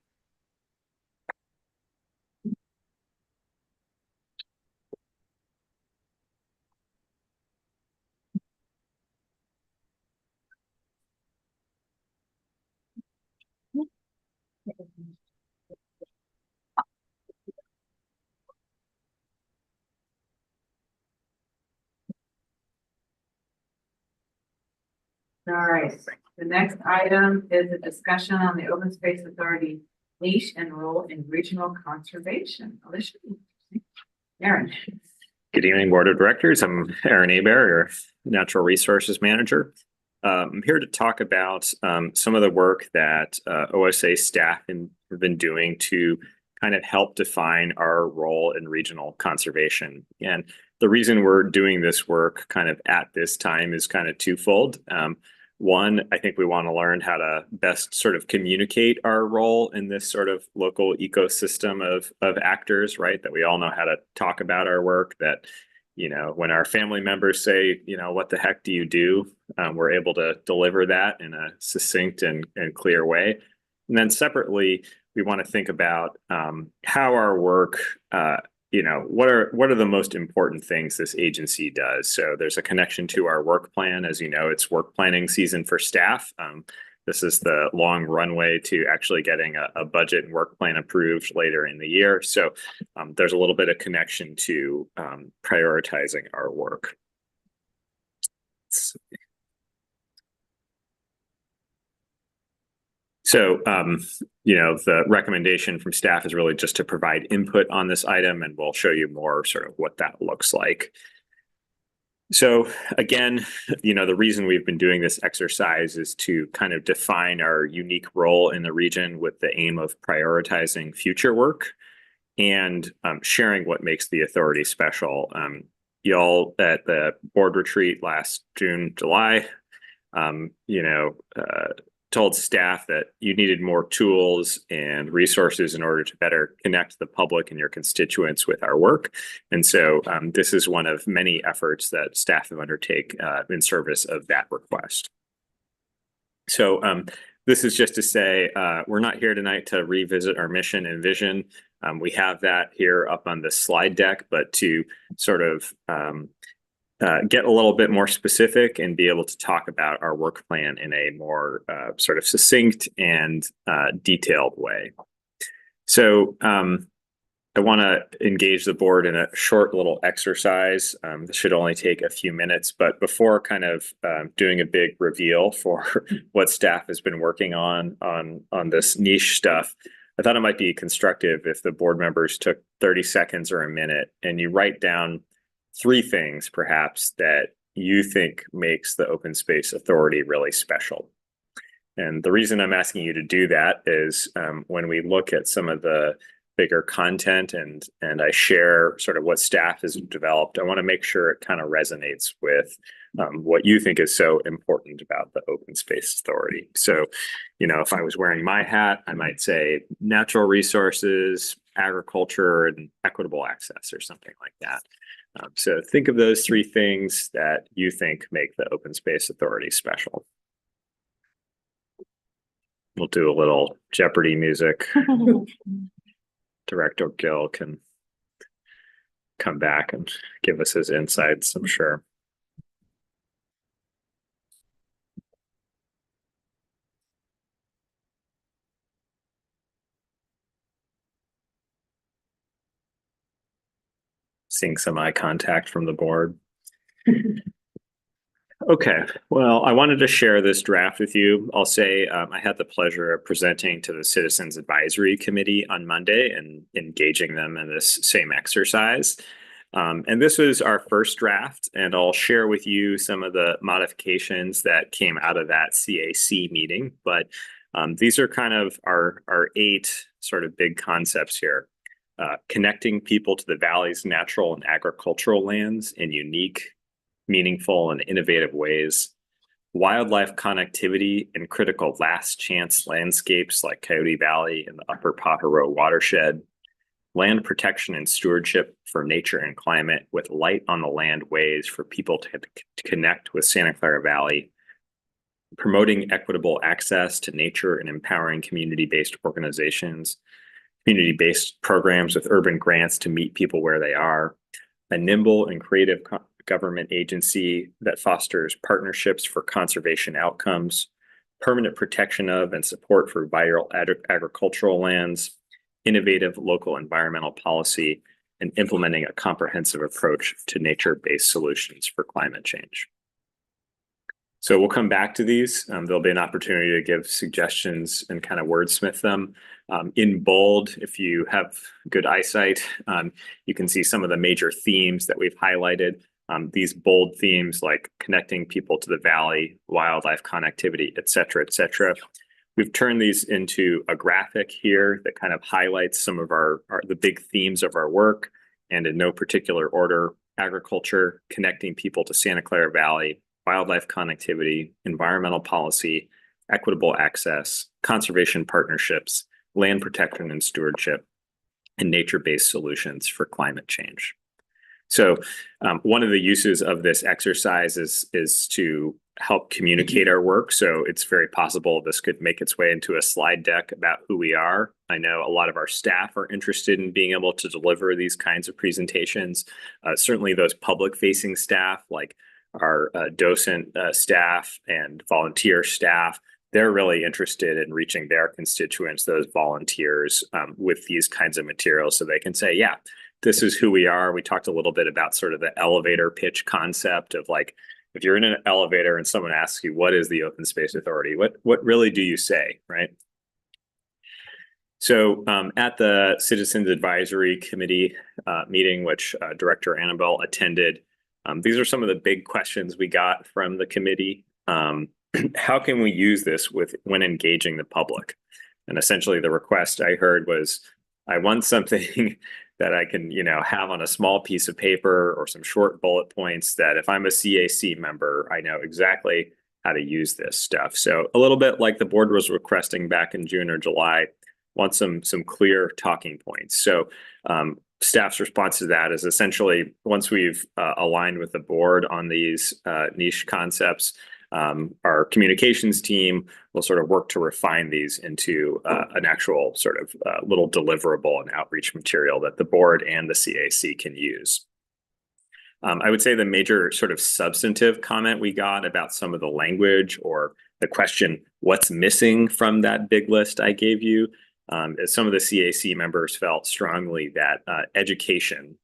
[SPEAKER 2] All right, the next item is a discussion on the Open Space Authority leash and role in regional conservation. Alicia? Aaron?
[SPEAKER 12] Good evening, Board of Directors. I'm Aaron Hebert, your Natural Resources Manager. I'm here to talk about some of the work that OSA staff have been doing to kind of help define our role in regional conservation. And the reason we're doing this work kind of at this time is kind of twofold. One, I think we want to learn how to best sort of communicate our role in this sort of local ecosystem of actors, right? That we all know how to talk about our work, that, when our family members say, what the heck do you do? We're able to deliver that in a succinct and clear way. And then separately, we want to think about how our work, what are the most important things this agency does? So there's a connection to our work plan. As you know, it's work planning season for staff. This is the long runway to actually getting a budget and work plan approved later in the year. So there's a little bit of connection to prioritizing our work. So, the recommendation from staff is really just to provide input on this item, and we'll show you more sort of what that looks like. So again, the reason we've been doing this exercise is to kind of define our unique role in the region with the aim of prioritizing future work and sharing what makes the authority special. Y'all at the board retreat last June, July, told staff that you needed more tools and resources in order to better connect the public and your constituents with our work. And so this is one of many efforts that staff have undertaken in service of that request. So this is just to say we're not here tonight to revisit our mission and vision. We have that here up on the slide deck, but to sort of get a little bit more specific and be able to talk about our work plan in a more sort of succinct and detailed way. So I want to engage the board in a short little exercise. This should only take a few minutes, but before kind of doing a big reveal for what staff has been working on this niche stuff, I thought it might be constructive if the board members took 30 seconds or a minute and you write down 3 things perhaps that you think makes the Open Space Authority really special. And the reason I'm asking you to do that is when we look at some of the bigger content and I share sort of what staff has developed, I want to make sure it kind of resonates with what you think is so important about the Open Space Authority. So, if I was wearing my hat, I might say natural resources, agriculture, and equitable access or something like that. So think of those 3 things that you think make the Open Space Authority special. We'll do a little Jeopardy music. Director Gill can come back and give us his insights, I'm sure. Seeing some eye contact from the board. Okay, well, I wanted to share this draft with you. I'll say I had the pleasure of presenting to the Citizens Advisory Committee on Monday and engaging them in this same exercise. And this was our first draft, and I'll share with you some of the modifications that came out of that CAC meeting. But these are kind of our 8 sort of big concepts here. Connecting people to the Valley's natural and agricultural lands in unique, meaningful, and innovative ways, wildlife connectivity and critical last chance landscapes like Coyote Valley and the Upper Pajaro watershed, land protection and stewardship for nature and climate with light on the land ways for people to connect with Santa Clara Valley, promoting equitable access to nature and empowering community-based organizations, community-based programs with urban grants to meet people where they are, a nimble and creative government agency that fosters partnerships for conservation outcomes, permanent protection of and support for vital agricultural lands, innovative local environmental policy, and implementing a comprehensive approach to nature-based solutions for climate change. So we'll come back to these. There'll be an opportunity to give suggestions and kind of wordsmith them. In bold, if you have good eyesight, you can see some of the major themes that we've highlighted. These bold themes like connecting people to the Valley, wildlife connectivity, et cetera, et cetera. We've turned these into a graphic here that kind of highlights some of the big themes of our work, and in no particular order: agriculture, connecting people to Santa Clara Valley, wildlife connectivity, environmental policy, equitable access, conservation partnerships, land protection and stewardship, and nature-based solutions for climate change. So one of the uses of this exercise is to help communicate our work. So it's very possible this could make its way into a slide deck about who we are. I know a lot of our staff are interested in being able to deliver these kinds of presentations. Certainly those public-facing staff like our docent staff and volunteer staff they're really interested in reaching their constituents, those volunteers, with these kinds of materials so they can say, yeah, this is who we are. We talked a little bit about sort of the elevator pitch concept of like, if you're in an elevator and someone asks you, what is the Open Space Authority? What really do you say, right? So at the Citizens Advisory Committee meeting, which Director Annabelle attended, these are some of the big questions we got from the committee. How can we use this when engaging the public? And essentially the request I heard was, I want something that I can, have on a small piece of paper or some short bullet points that if I'm a CAC member, I know exactly how to use this stuff. So a little bit like the board was requesting back in June or July, want some clear talking points. So staff's response to that is essentially, once we've aligned with the board on these niche concepts, our communications team will sort of work to refine these into an actual sort of little deliverable and outreach material that the board and the CAC can use. I would say the major sort of substantive comment we got about some of the language or the question, what's missing from that big list I gave you, is some of the CAC members felt strongly that education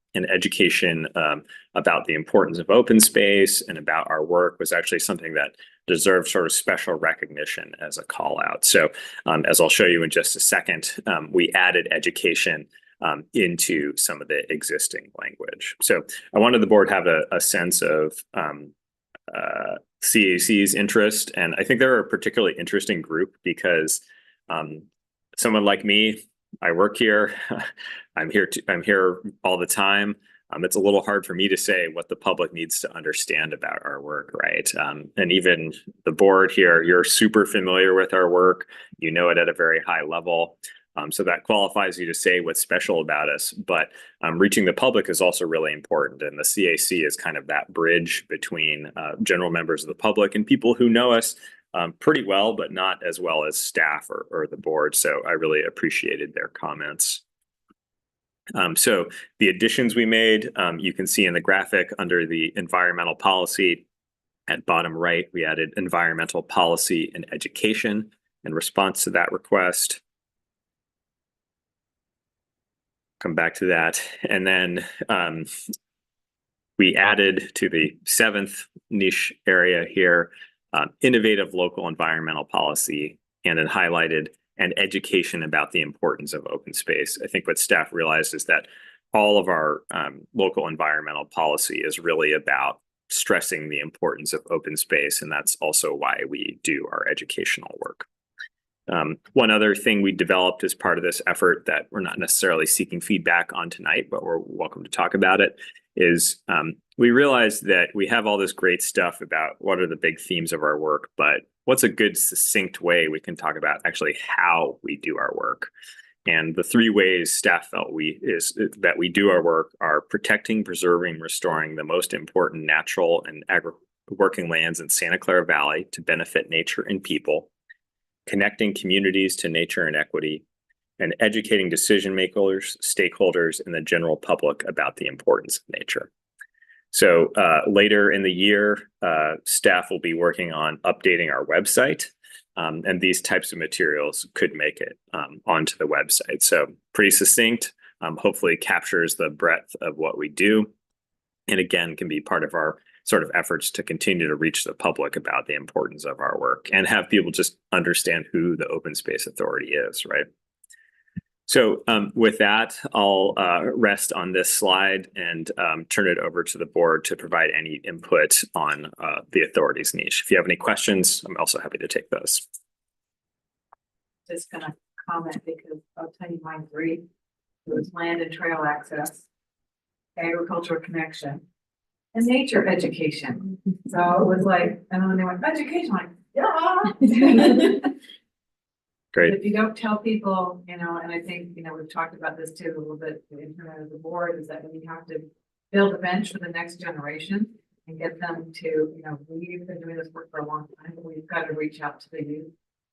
[SPEAKER 12] about the importance of open space and about our work was actually something that deserved sort of special recognition as a call out. So as I'll show you in just a second, we added education into some of the existing language. So I wanted the board to have a sense of CAC's interest. And I think they're a particularly interesting group because someone like me, I work here. I'm here all the time. It's a little hard for me to say what the public needs to understand about our work, right? And even the board here, you're super familiar with our work. You know it at a very high level. So that qualifies you to say what's special about us. But reaching the public is also really important. And the CAC is kind of that bridge between general members of the public and people who know us pretty well, but not as well as staff or the board. So I really appreciated their comments. So the additions we made, you can see in the graphic under the environmental policy at bottom right, we added environmental policy and education in response to that request. Come back to that. And then we added to the 7th niche area here, innovative local environmental policy, and then highlighted and education about the importance of open space. I think what staff realized is that all of our local environmental policy is really about stressing the importance of open space, and that's also why we do our educational work. One other thing we developed as part of this effort that we're not necessarily seeking feedback on tonight, but we're welcome to talk about it, is we realized that we have all this great stuff about what are the big themes of our work, but what's a good succinct way we can talk about actually how we do our work. And the 3 ways staff felt that we do our work are protecting, preserving, restoring the most important natural and working lands in Santa Clara Valley to benefit nature and people, connecting communities to nature and equity, and educating decision makers, stakeholders, and the general public about the importance of nature. So later in the year, staff will be working on updating our website, and these types of materials could make it onto the website. So pretty succinct, hopefully captures the breadth of what we do, and again, can be part of our sort of efforts to continue to reach the public about the importance of our work and have people just understand who the Open Space Authority is, right? So with that, I'll rest on this slide and turn it over to the board to provide any input on the authority's niche. If you have any questions, I'm also happy to take those.
[SPEAKER 2] Just gonna comment because I'll tell you mine 3. It was land and trail access, agricultural connection, and nature education. So it was like, and then they went, education, like, yeah.
[SPEAKER 12] Great.
[SPEAKER 2] If you don't tell people, and I think, we've talked about this too a little bit, the internet of the board, is that we have to build a bench for the next generation and get them to, we've been doing this work for a long time, but we've got to reach out to the youth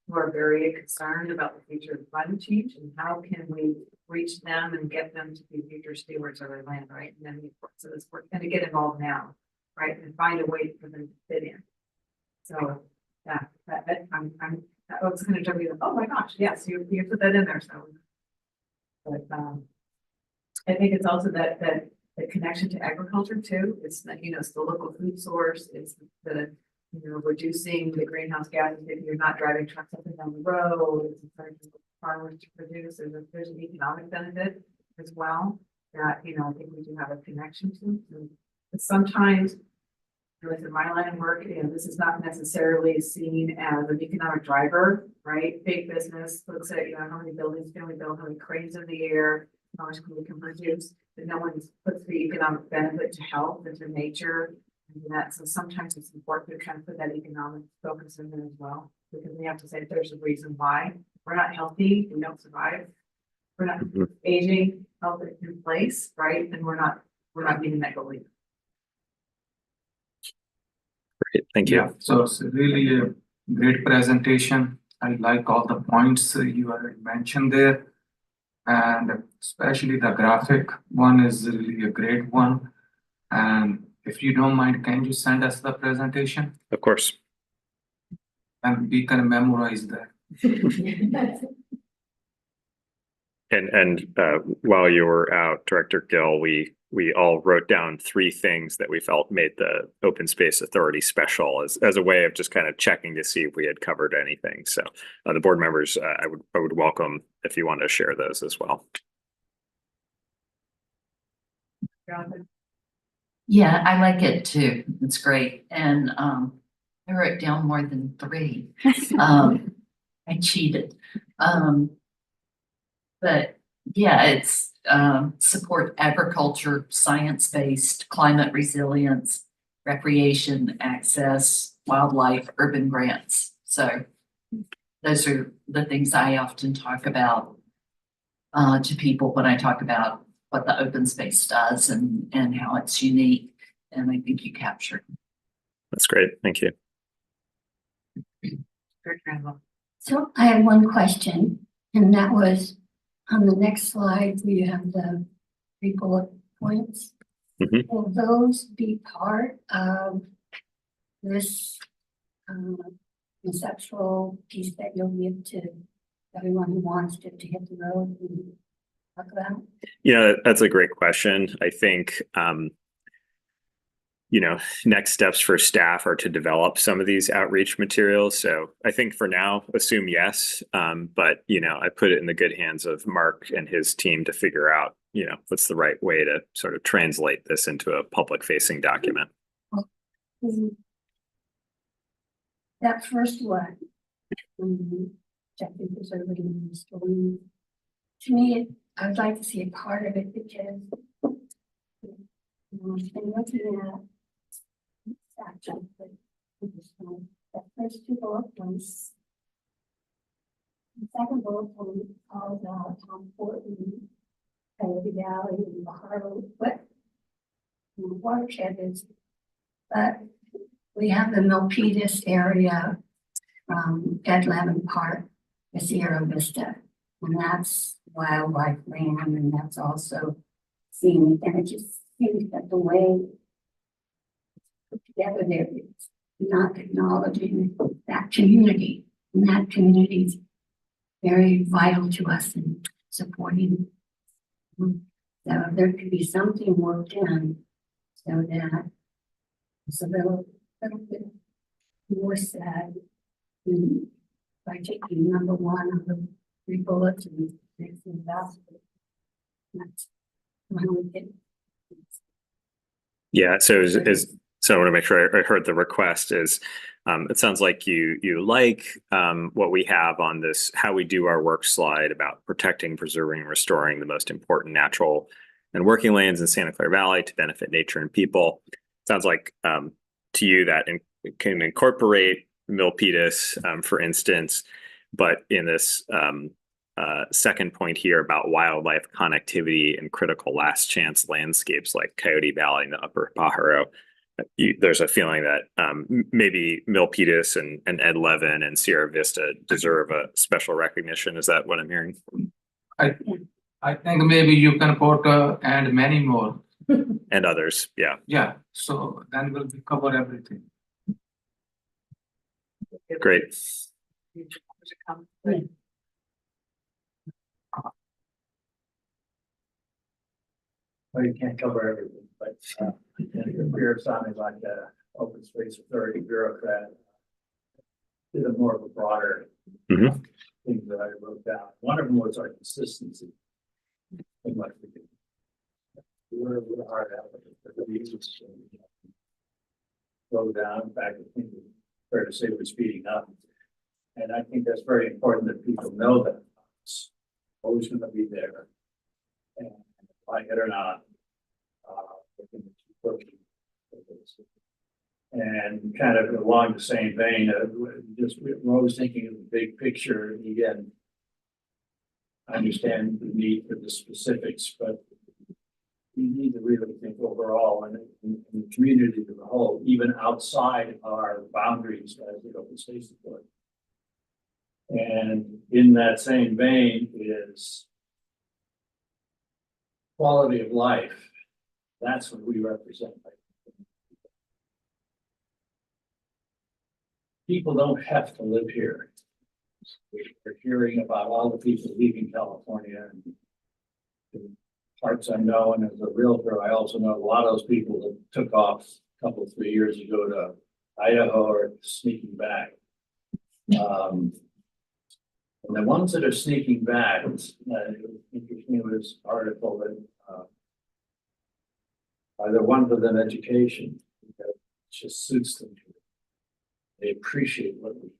[SPEAKER 2] who are very concerned about the future of climate change and how can we reach them and get them to be future stewards of our land, right? And then so this work and to get involved now, right? And find a way for them to fit in. So yeah, I'm that was gonna jump you, oh my gosh, yes, you put that in there, so. But, I think it's also that the connection to agriculture too, it's that, it's the local food source, it's the, reducing the greenhouse gases, if you're not driving trucks up and down the road, it's encouraging farmers to produce, there's an economic benefit as well, that, I think we do have a connection to. But sometimes, in my line of work, this is not necessarily seen as an economic driver, right? Big business looks at, how many buildings can we build, how many cranes in the air, how much we can produce, but no one puts the economic benefit to health and to nature. And that, so sometimes it's important to kind of put that economic focus in there as well, because we have to say there's a reason why we're not healthy, we don't survive. We're not aging, health in place, right? And we're not meeting that goal either.
[SPEAKER 12] Great, thank you.
[SPEAKER 3] Yeah, so it's really a great presentation. I like all the points you already mentioned there. And especially the graphic one is really a great one. And if you don't mind, can you send us the presentation?
[SPEAKER 12] Of course.
[SPEAKER 3] And we can memorize that.
[SPEAKER 12] And while you were out, Director Gill, we all wrote down 3 things that we felt made the Open Space Authority special as a way of just kind of checking to see if we had covered anything. So the board members, I would welcome if you want to share those as well.
[SPEAKER 7] Yeah, I like it too. It's great. And I wrote down more than 3. I cheated. But yeah, it's support agriculture, science-based, climate resilience, recreation, access, wildlife, urban grants. So those are the things I often talk about to people when I talk about what the open space does and how it's unique. And I think you captured.
[SPEAKER 12] That's great. Thank you.
[SPEAKER 8] So I had one question, and that was on the next slide where you have the 3 bullet points.
[SPEAKER 12] Mhm.
[SPEAKER 8] Will those be part of this conceptual piece that you'll give to everyone who wants to hit the road and talk about?
[SPEAKER 12] Yeah, that's a great question. I think, next steps for staff are to develop some of these outreach materials. So I think for now, assume yes. But, I put it in the good hands of Mark and his team to figure out, what's the right way to sort of translate this into a public facing document.
[SPEAKER 8] That first one, checking preserving and restoring. To me, I would like to see a part of it because I've been looking at that first 2 bullet points. The second bullet point calls out how important Coyote Valley and Baharo watershed is. But we have the Milpitas area from Ed Lemon Park to Sierra Vista, and that's wildlife land, and that's also scenic, and it just seems that the way put together there, it's not acknowledging that community, and that community is very vital to us in supporting. So there could be something worked in so that it's a little bit more sad by taking number 1 of the 3 bullets and mixing it up. That's when we get.
[SPEAKER 12] Yeah, so so I want to make sure I heard the request is, it sounds like you like what we have on this, how we do our work slide about protecting, preserving, and restoring the most important natural and working lands in Santa Clara Valley to benefit nature and people. Sounds like to you that can incorporate Milpitas, for instance, but in this second point here about wildlife connectivity and critical last chance landscapes like Coyote Valley and the Upper Pajaro, there's a feeling that maybe Milpitas and Ed Levin and Sierra Vista deserve a special recognition. Is that what I'm hearing?
[SPEAKER 3] I think maybe you can put and many more.
[SPEAKER 12] And others, yeah.
[SPEAKER 3] Yeah, so then we'll cover everything.
[SPEAKER 12] Great.
[SPEAKER 2] should come. But
[SPEAKER 5] Well, you can't cover everything, but, you're sounding like a open space authority bureaucrat. Did a more of a broader
[SPEAKER 12] Mhm.
[SPEAKER 5] thing that I wrote down. One of them was our consistency. In what we do. We're hard at it, but we just slow down. In fact, I think it's fair to say we're speeding up. And I think that's very important that people know that it's always gonna be there. And like it or not, we can keep working with this. And kind of along the same vein, we're always thinking of the big picture, and again, I understand the need for the specifics, but we need to really think overall and in the community as a whole, even outside our boundaries as the open space authority. And in that same vein is quality of life. That's what we represent. People don't have to live here. We're hearing about all the people leaving California and the parts I know, and as a realtor, I also know a lot of those people that took off a couple, 3 years ago to Idaho or sneaking back. And the ones that are sneaking back, interesting with this article that are the ones with an education that just suits them. They appreciate what we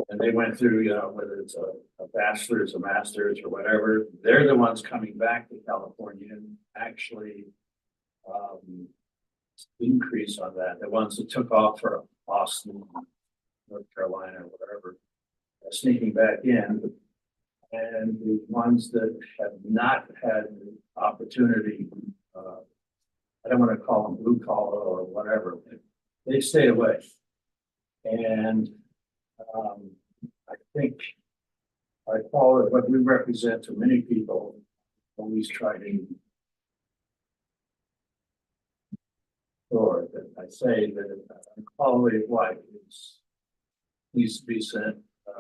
[SPEAKER 5] and they went through, you know, whether it's a bachelor's, a master's, or whatever, they're the ones coming back to California and actually increase on that. The ones that took off for Boston, North Carolina, or whatever, are sneaking back in. And the ones that have not had the opportunity, I don't want to call them blue collar or whatever, they stay away. And I think I call it what we represent to many people, always try to or that I say that quality of life needs to be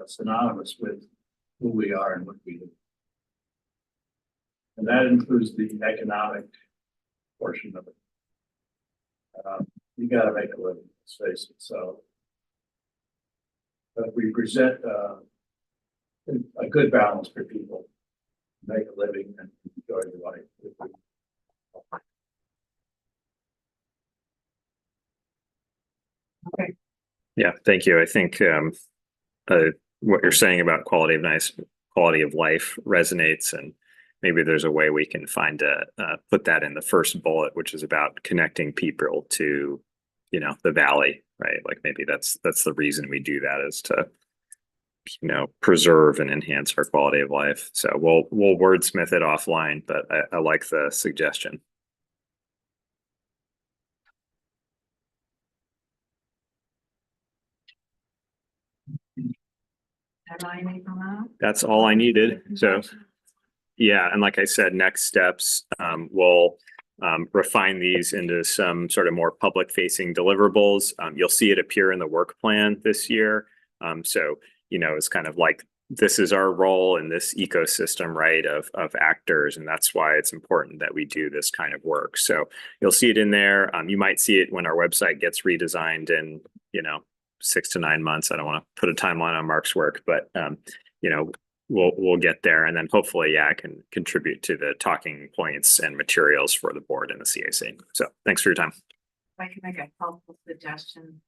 [SPEAKER 5] synonymous with who we are and what we do. And that includes the economic portion of it. You gotta make a living, let's face it, so. But we present a good balance for people, make a living and enjoy their life.
[SPEAKER 2] okay,
[SPEAKER 12] Yeah, thank you. I think what you're saying about quality of life resonates, and maybe there's a way we can find put that in the first bullet, which is about connecting people to, you know, the valley, right? Like maybe that's the reason we do that, is to, you know, preserve and enhance our quality of life. So we'll wordsmith it offline, but I like the suggestion. That's all I needed. So yeah, and like I said, next steps, we'll refine these into some sort of more public facing deliverables. You'll see it appear in the work plan this year. So, you know, it's kind of like, this is our role in this ecosystem, right, of actors. And that's why it's important that we do this kind of work. So you'll see it in there. You might see it when our website gets redesigned in, you know, 6 to 9 months. I don't want to put a timeline on Mark's work, but, you know, we'll get there. And then hopefully, yeah, I can contribute to the talking points and materials for the board and the CAC. So thanks for your time.
[SPEAKER 2] if I can make a helpful suggestion,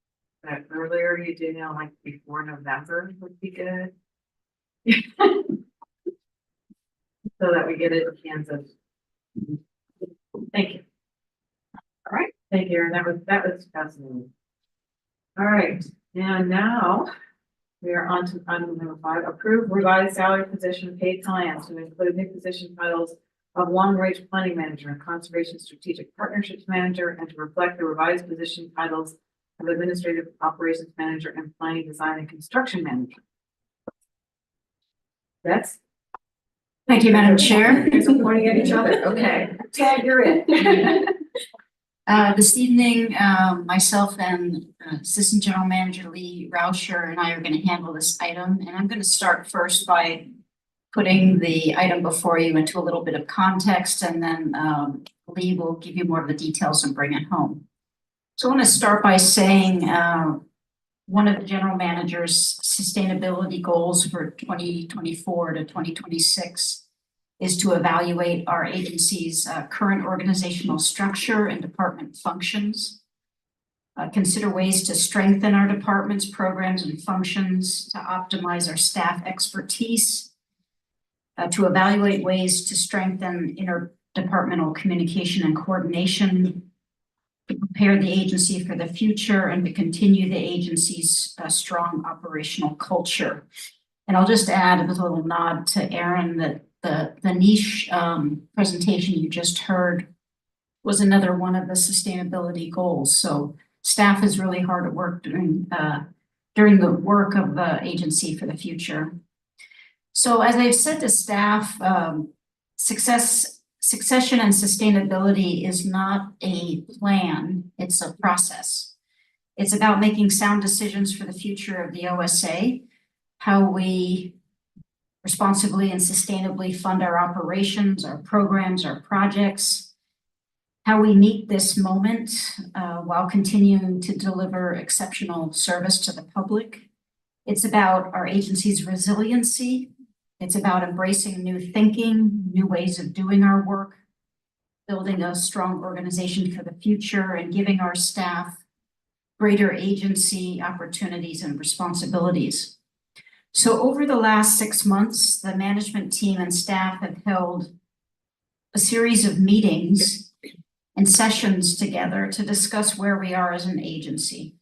[SPEAKER 2] that earlier you do know, like before November would be good. So that we get it in Kansas. Thank you. All right, thank you, and that was fascinating. All right, and now we are on to item number 5, approve revised salary position paid plans to include new position titles of long range planning manager and conservation strategic partnerships manager, and to reflect the revised position titles of administrative operations manager and planning design and construction manager. That's.
[SPEAKER 1] Thank you, Madam Chair.
[SPEAKER 2] You're pointing at each other. Okay. Tag, you're in.
[SPEAKER 9] This evening, myself and Assistant General Manager Lee Rauscher and I are going to handle this item. And I'm going to start first by putting the item before you into a little bit of context, and then Lee will give you more of the details and bring it home. So I want to start by saying one of the general manager's sustainability goals for 2024 to 2026 is to evaluate our agency's current organizational structure and department functions. Consider ways to strengthen our departments, programs, and functions to optimize our staff expertise, to evaluate ways to strengthen interdepartmental communication and coordination, to prepare the agency for the future, and to continue the agency's strong operational culture. And I'll just add a little nod to Aaron that the niche presentation you just heard was another one of the sustainability goals. So staff is really hard at work during the work of the agency for the future. So as I've said to staff, succession and sustainability is not a plan, it's a process. It's about making sound decisions for the future of the OSA, how we responsibly and sustainably fund our operations, our programs, our projects, how we meet this moment while continuing to deliver exceptional service to the public. It's about our agency's resiliency. It's about embracing new thinking, new ways of doing our work, building a strong organization for the future, and giving our staff greater agency, opportunities, and responsibilities. So over the last 6 months, the management team and staff have held a series of meetings and sessions together to discuss where we are as an agency.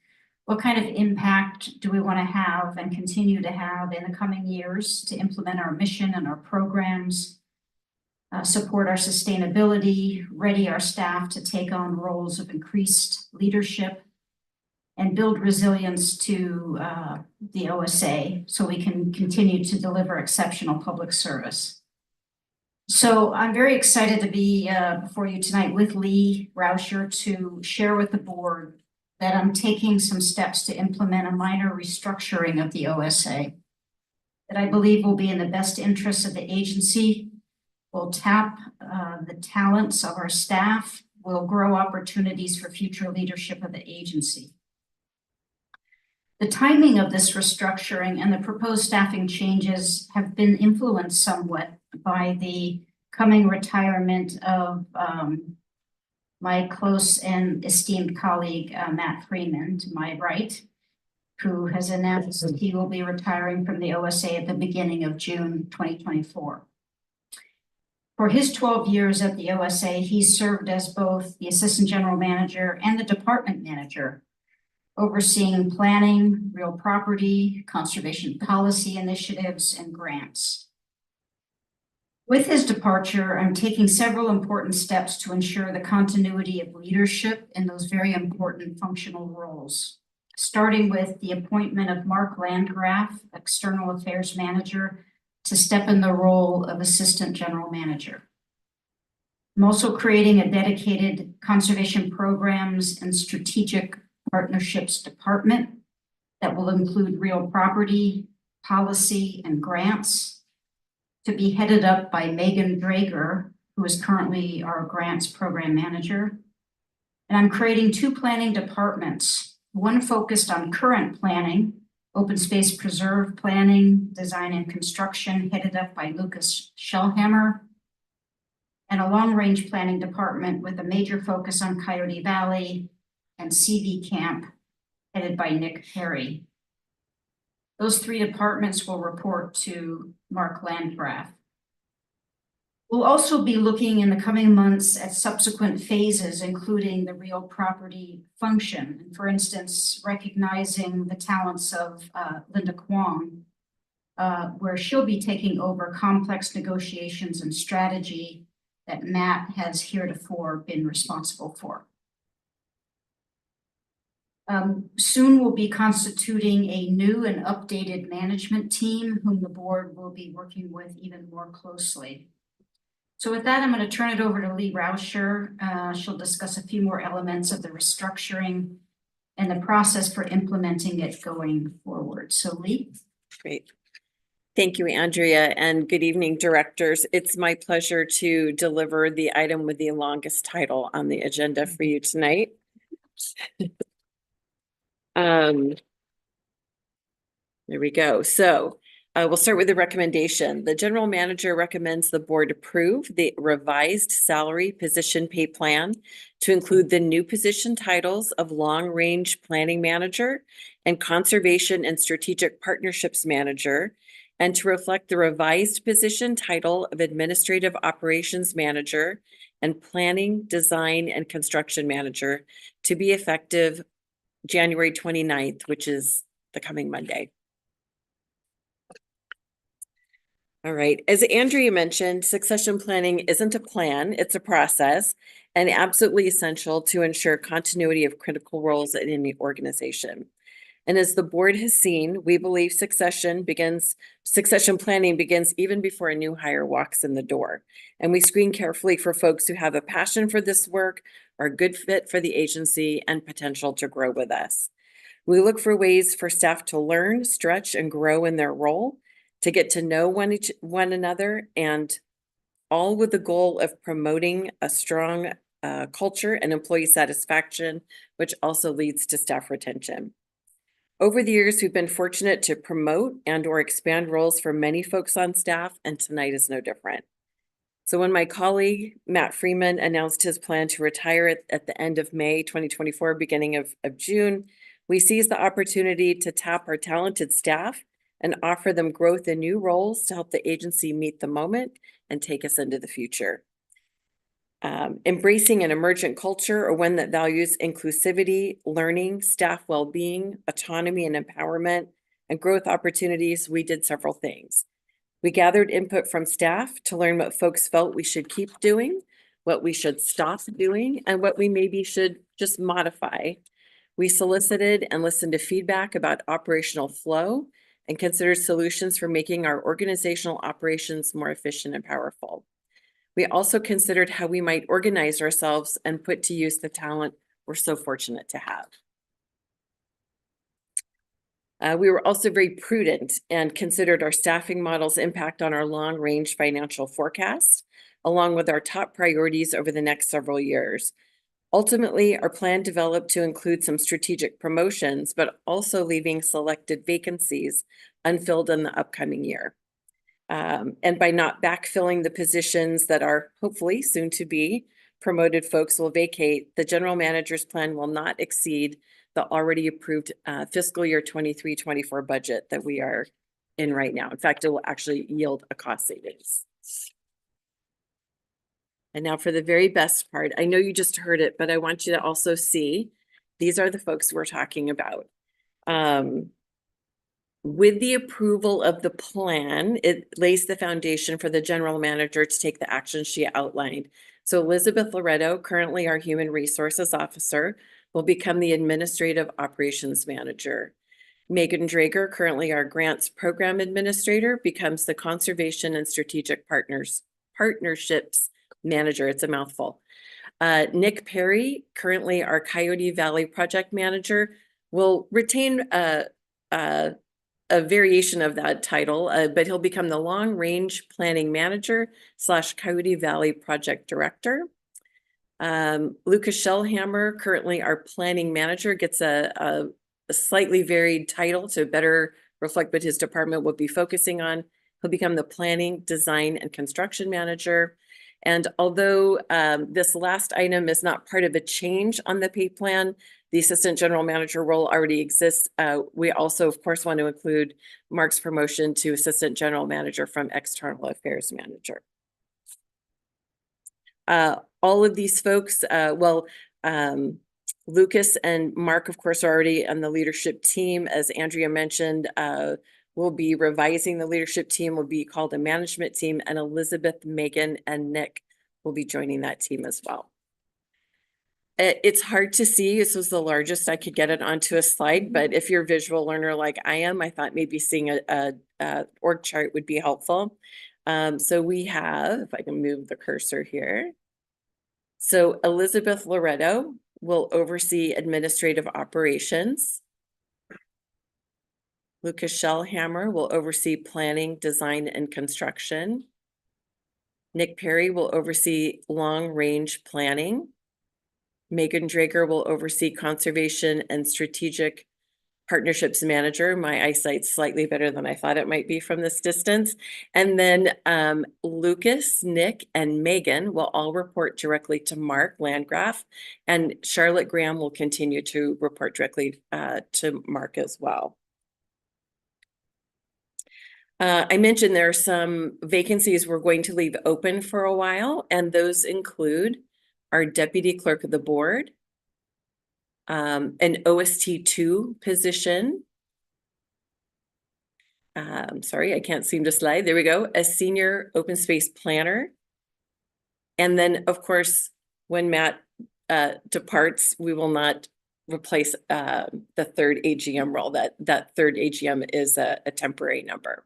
[SPEAKER 9] What kind of impact do we want to have and continue to have in the coming years to implement our mission and our programs, support our sustainability, ready our staff to take on roles of increased leadership, and build resilience to the OSA so we can continue to deliver exceptional public service. So I'm very excited to be before you tonight with Lee Rauscher to share with the board that I'm taking some steps to implement a minor restructuring of the OSA that I believe will be in the best interest of the agency, will tap the talents of our staff, will grow opportunities for future leadership of the agency. The timing of this restructuring and the proposed staffing changes have been influenced somewhat by the coming retirement of my close and esteemed colleague, Matt Freeman, to my right, who has announced that he will be retiring from the OSA at the beginning of June 2024. For his 12 years at the OSA, he served as both the Assistant General Manager and the Department Manager, overseeing planning, real property, conservation policy initiatives, and grants. With his departure, I'm taking several important steps to ensure the continuity of leadership in those very important functional roles, starting with the appointment of Mark Landgraf, External Affairs Manager, to step in the role of Assistant General Manager. I'm also creating a dedicated conservation programs and strategic partnerships department that will include real property, policy, and grants, to be headed up by Megan Drager, who is currently our grants program manager. And I'm creating 2 planning departments, one focused on current planning, open space preserve planning, design and construction, headed up by Lucas Shellhammer, and a long-range planning department with a major focus on Coyote Valley and CV Camp, headed by Nick Perry. Those 3 departments will report to Mark Landgraf. We'll also be looking in the coming months at subsequent phases, including the real property function. For instance, recognizing the talents of Linda Kwong, where she'll be taking over complex negotiations and strategy that Matt has heretofore been responsible for. Soon we'll be constituting a new and updated management team whom the board will be working with even more closely. So with that, I'm going to turn it over to Lee Rauscher. She'll discuss a few more elements of the restructuring and the process for implementing it going forward. So Lee?
[SPEAKER 13] Great. Thank you, Andrea, and good evening, directors. It's my pleasure to deliver the item with the longest title on the agenda for you tonight. There we go. So we'll start with the recommendation. The general manager recommends the board approve the revised salary position pay plan to include the new position titles of long-range planning manager and conservation and strategic partnerships manager, and to reflect the revised position title of administrative operations manager and planning, design, and construction manager to be effective January 29th, which is the coming Monday. All right, as Andrea mentioned, succession planning isn't a plan, it's a process, and absolutely essential to ensure continuity of critical roles in any organization. And as the board has seen, we believe succession planning begins even before a new hire walks in the door. And we screen carefully for folks who have a passion for this work, are a good fit for the agency, and potential to grow with us. We look for ways for staff to learn, stretch, and grow in their role, to get to know one another, and all with the goal of promoting a strong culture and employee satisfaction, which also leads to staff retention. Over the years, we've been fortunate to promote and or expand roles for many folks on staff, and tonight is no different. So when my colleague, Matt Freeman, announced his plan to retire at the end of May 2024, beginning of June, we seized the opportunity to tap our talented staff and offer them growth in new roles to help the agency meet the moment and take us into the future. Embracing an emergent culture, or one that values inclusivity, learning, staff well-being, autonomy and empowerment, and growth opportunities, we did several things. We gathered input from staff to learn what folks felt we should keep doing, what we should stop doing, and what we maybe should just modify. We solicited and listened to feedback about operational flow and considered solutions for making our organizational operations more efficient and powerful. We also considered how we might organize ourselves and put to use the talent we're so fortunate to have. We were also very prudent and considered our staffing model's impact on our long-range financial forecast, along with our top priorities over the next several years. Ultimately, our plan developed to include some strategic promotions, but also leaving selected vacancies unfilled in the upcoming year. And by not backfilling the positions that are hopefully soon to be promoted folks will vacate, the general manager's plan will not exceed the already approved fiscal year 23-24 budget that we are in right now. In fact, it will actually yield a cost savings. And now for the very best part, I know you just heard it, but I want you to also see, these are the folks we're talking about. With the approval of the plan, it lays the foundation for the general manager to take the action she outlined. So Elizabeth Loretto, currently our Human Resources Officer, will become the Administrative Operations Manager. Megan Drager, currently our Grants Program Administrator, becomes the Conservation and Strategic Partnerships Manager. It's a mouthful. Nick Perry, currently our Coyote Valley Project Manager, will retain a variation of that title, but he'll become the Long Range Planning Manager / Coyote Valley Project Director. Lucas Shellhammer, currently our Planning Manager, gets a slightly varied title to better reflect what his department will be focusing on. He'll become the Planning, Design, and Construction Manager. And although this last item is not part of a change on the pay plan, the Assistant General Manager role already exists. We also, of course, want to include Mark's promotion to Assistant General Manager from External Affairs Manager. All of these folks, Lucas and Mark, of course, are already on the leadership team. As Andrea mentioned, we'll be revising the leadership team, will be called a management team, and Elizabeth, Megan, and Nick will be joining that team as well. It's hard to see. This was the largest I could get it onto a slide, but if you're a visual learner like I am, I thought maybe seeing a org chart would be helpful. So we have, if I can move the cursor here. So Elizabeth Loretto will oversee administrative operations. Lucas Shellhammer will oversee planning, design, and construction. Nick Perry will oversee long-range planning. Megan Drager will oversee conservation and strategic partnerships manager. My eyesight's slightly better than I thought it might be from this distance. And then Lucas, Nick, and Megan will all report directly to Mark Landgraf, and Charlotte Graham will continue to report directly to Mark as well. I mentioned there are some vacancies we're going to leave open for a while, and those include our deputy clerk of the board, an OST2 position. Sorry, I can't seem to slide. There we go. A senior open space planner. And then, of course, when Matt departs, we will not replace the third AGM role. That third AGM is a temporary number.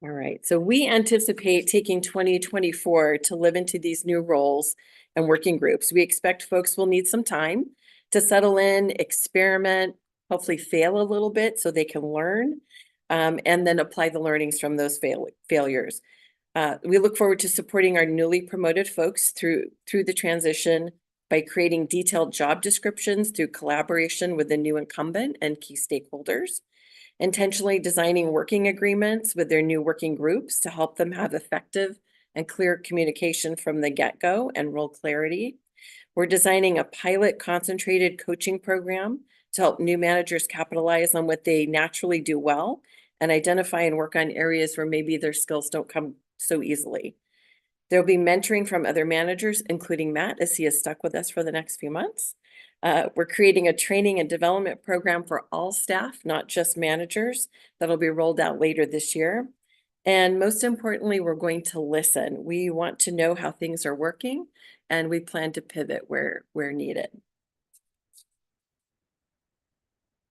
[SPEAKER 13] All right, so we anticipate taking 2024 to live into these new roles and working groups. We expect folks will need some time to settle in, experiment, hopefully fail a little bit so they can learn, and then apply the learnings from those failures. We look forward to supporting our newly promoted folks through the transition by creating detailed job descriptions through collaboration with the new incumbent and key stakeholders, intentionally designing working agreements with their new working groups to help them have effective and clear communication from the get-go and role clarity. We're designing a pilot concentrated coaching program to help new managers capitalize on what they naturally do well and identify and work on areas where maybe their skills don't come so easily. There'll be mentoring from other managers, including Matt, as he is stuck with us for the next few months. We're creating a training and development program for all staff, not just managers, that'll be rolled out later this year. And most importantly, we're going to listen. We want to know how things are working, and we plan to pivot where needed.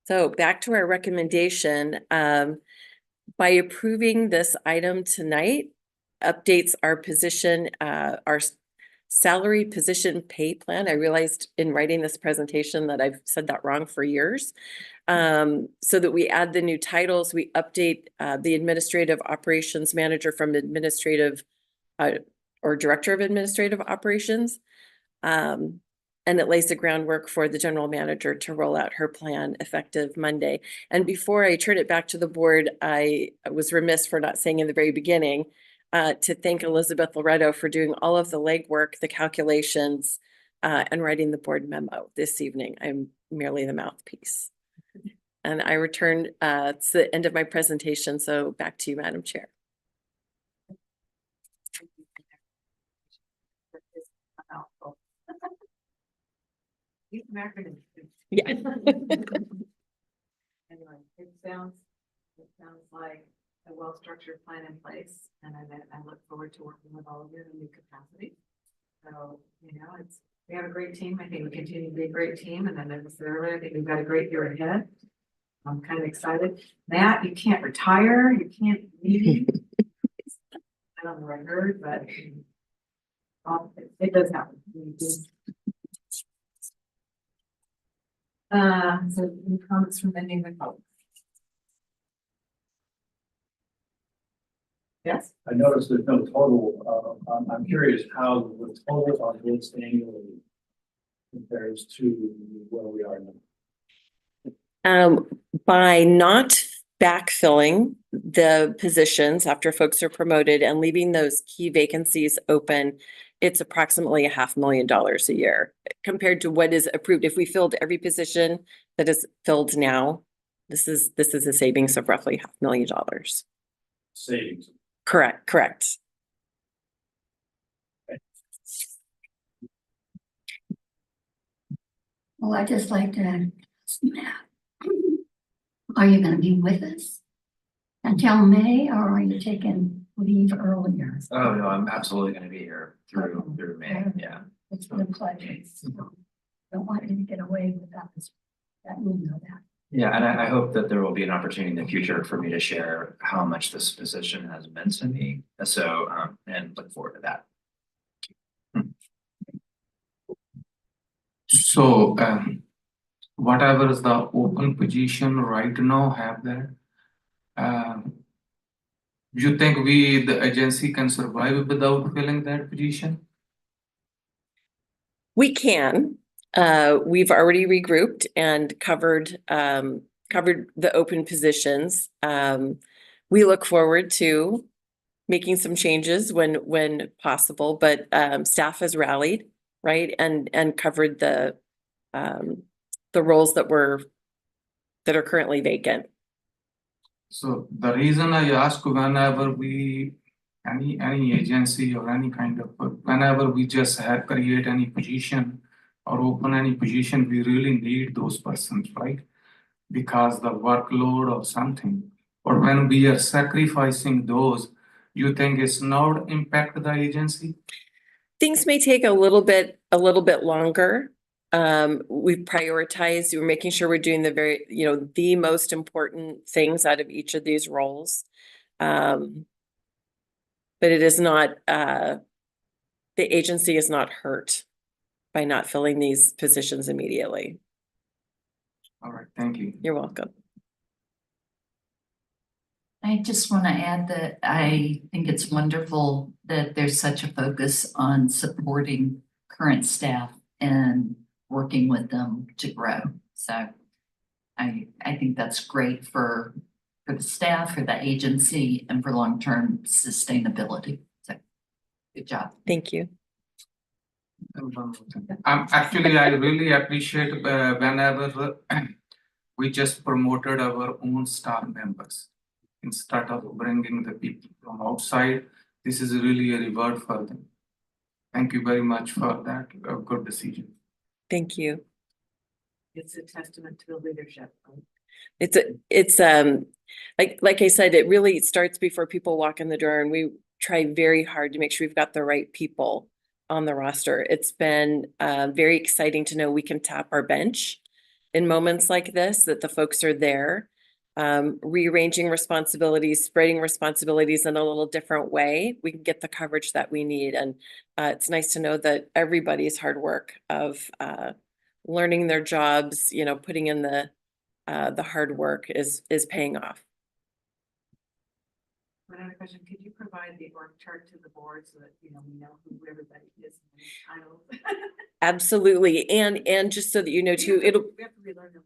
[SPEAKER 13] So back to our recommendation, by approving this item tonight, updates our position, our salary position pay plan. I realized in writing this presentation that I've said that wrong for years. So that we add the new titles, we update the administrative operations manager from administrative or director of administrative operations. And it lays the groundwork for the general manager to roll out her plan effective Monday. And before I turn it back to the board, I was remiss for not saying in the very beginning to thank Elizabeth Loretto for doing all of the legwork, the calculations, and writing the board memo this evening. I'm merely the mouthpiece. And I return to the end of my presentation, so back to you, Madam Chair. Yeah.
[SPEAKER 2] Anyway, it sounds like a well-structured plan in place, and I look forward to working with all of you in a new capacity. So, we have a great team. I think we continue to be a great team, and then as I said earlier, I think we've got a great year ahead. I'm kind of excited. Matt, you can't retire, you can't leave. I don't know what I heard, but it does happen. So any comments from any of the folks? Yes.
[SPEAKER 5] I noticed there's no total. I'm curious how the total on this annually compares to where we are now.
[SPEAKER 13] By not backfilling the positions after folks are promoted and leaving those key vacancies open, it's approximately $500,000 a year compared to what is approved. If we filled every position that is filled now, this is a savings of roughly $500,000.
[SPEAKER 5] Savings.
[SPEAKER 13] Correct.
[SPEAKER 8] Well, I'd just like to ask Matt, are you gonna be with us until May, or are you taking leave earlier?
[SPEAKER 14] Oh, no, I'm absolutely gonna be here through May, yeah.
[SPEAKER 8] It's been a pleasure. Don't want you to get away without this. Let me know that.
[SPEAKER 14] Yeah, and I hope that there will be an opportunity in the future for me to share how much this position has meant to me. So, and look forward to that.
[SPEAKER 3] So, whatever is the open position right now have there. You think the agency can survive without filling that position?
[SPEAKER 13] We can. We've already regrouped and covered the open positions. We look forward to making some changes when possible, but staff has rallied, right? And covered the roles that are currently vacant.
[SPEAKER 3] So the reason I ask, whenever any agency or any kind of, whenever we just have create any position or open any position, we really need those persons, right? Because the workload or something, or when we are sacrificing those, you think it's not impact the agency?
[SPEAKER 13] Things may take a little bit longer. We've prioritized, we're making sure we're doing the most important things out of each of these roles. But it is not, the agency is not hurt by not filling these positions immediately.
[SPEAKER 3] All right, thank you.
[SPEAKER 13] You're welcome.
[SPEAKER 7] I just want to add that I think it's wonderful that there's such a focus on supporting current staff and working with them to grow. So I think that's great for the staff, for the agency, and for long-term sustainability. So good job.
[SPEAKER 13] Thank you.
[SPEAKER 3] Actually, I really appreciate whenever we just promoted our own staff members instead of bringing the people from outside. This is really a reward for them. Thank you very much for that. A good decision.
[SPEAKER 13] Thank you.
[SPEAKER 2] It's a testament to the leadership.
[SPEAKER 13] It's like I said, it really starts before people walk in the door, and we try very hard to make sure we've got the right people on the roster. It's been very exciting to know we can tap our bench in moments like this, that the folks are there, rearranging responsibilities, spreading responsibilities in a little different way. We can get the coverage that we need. And it's nice to know that everybody's hard work of learning their jobs, putting in the hard work is paying off.
[SPEAKER 2] One other question, could you provide the org chart to the board so that, we know who everybody is and titles?
[SPEAKER 13] Absolutely. And just so that you know too,
[SPEAKER 2] We have to relearn them.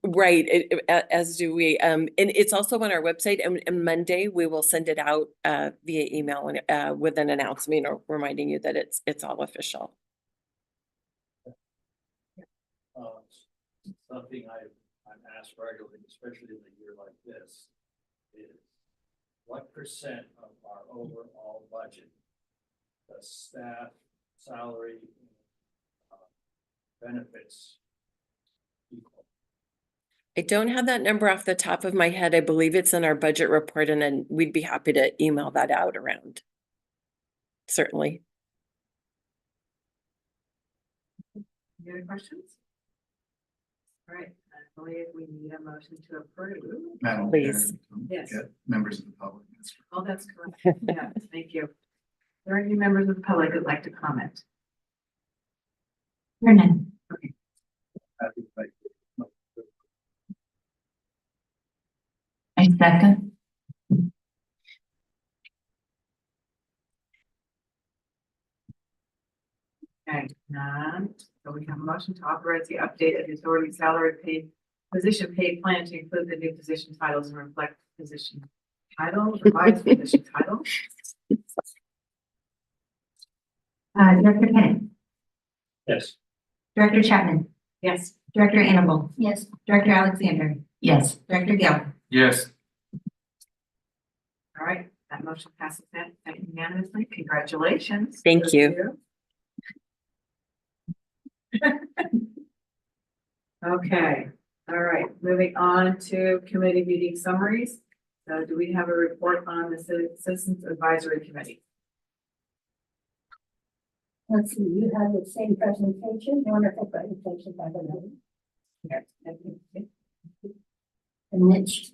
[SPEAKER 13] Right, as do we. And it's also on our website, and Monday we will send it out via email and with an announcement or reminding you that it's all official.
[SPEAKER 5] Something I'm asked regularly, especially in a year like this, is what percent of our overall budget does staff salary benefits equal?
[SPEAKER 13] I don't have that number off the top of my head. I believe it's in our budget report, and then we'd be happy to email that out around. Certainly.
[SPEAKER 2] Any other questions? All right, I believe we need a motion to approve.
[SPEAKER 6] Madam
[SPEAKER 13] Please.
[SPEAKER 6] Chair,
[SPEAKER 2] Yes.
[SPEAKER 6] get members of the public.
[SPEAKER 2] Oh, that's correct. Yeah, thank you. Are there any members of the public who'd like to comment?
[SPEAKER 1] Vernon.
[SPEAKER 7] I second.
[SPEAKER 2] Okay, so we have a motion to authorize the update of the authority salary position pay plan to include the new position titles and reflect position title, revised position title.
[SPEAKER 1] Director Kennedy,
[SPEAKER 5] Yes.
[SPEAKER 1] Director Chapman,
[SPEAKER 2] Yes.
[SPEAKER 1] Director Annable,
[SPEAKER 8] Yes,
[SPEAKER 1] Director Alexander,
[SPEAKER 7] Yes.
[SPEAKER 1] Director Gill.
[SPEAKER 3] Yes.
[SPEAKER 2] All right, that motion passes that unanimously. Congratulations.
[SPEAKER 13] Thank you.
[SPEAKER 2] Okay, all right, moving on to committee meeting summaries. So do we have a report on the Citizens Advisory Committee?
[SPEAKER 8] let's see, you had the same presentation, wonderful presentation by the way. And Mitch,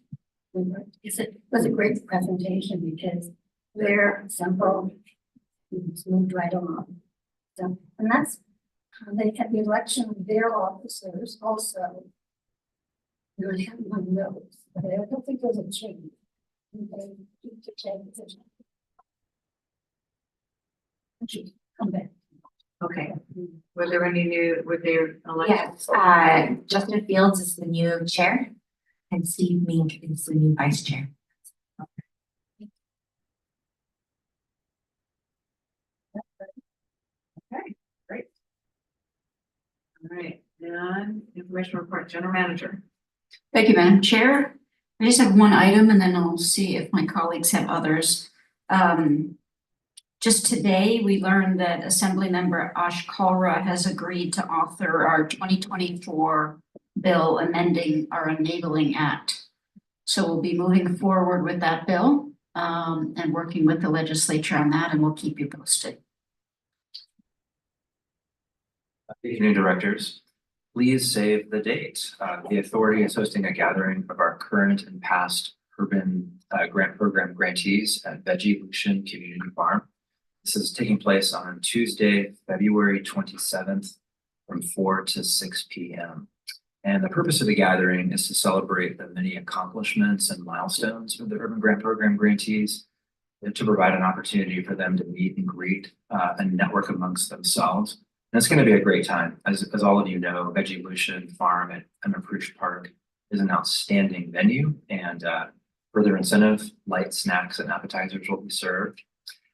[SPEAKER 8] it was a great presentation because they're simple, it's moved right along. So, and that's how they had the election of their officers also. You would have one of those, but I don't think there's a change. They need to change it. Okay, come back.
[SPEAKER 2] Okay. Were there any new, were there?
[SPEAKER 1] Yes, Justin Fields is the new chair and Steve Mink is the new vice chair.
[SPEAKER 2] Okay, great. All right, and information report, general manager.
[SPEAKER 9] Thank you, Madam Chair. I just have one item and then I'll see if my colleagues have others. Just today, we learned that Assemblymember Ash Kalra has agreed to author our 2024 bill amending our Enabling Act. So we'll be moving forward with that bill and working with the legislature on that, and we'll keep you posted.
[SPEAKER 14] Good evening, directors. Please save the date. The authority is hosting a gathering of our current and past urban grant program grantees at Veggie Lucian Community Farm. This is taking place on Tuesday, February 27th from 4 to 6 p.m. And the purpose of the gathering is to celebrate the many accomplishments and milestones of the urban grant program grantees, and to provide an opportunity for them to meet and greet and network amongst themselves. And it's going to be a great time. As all of you know, Veggie Lucian Farm at Emma-Prusch Park is an outstanding venue, and further incentive, light snacks and appetizers will be served.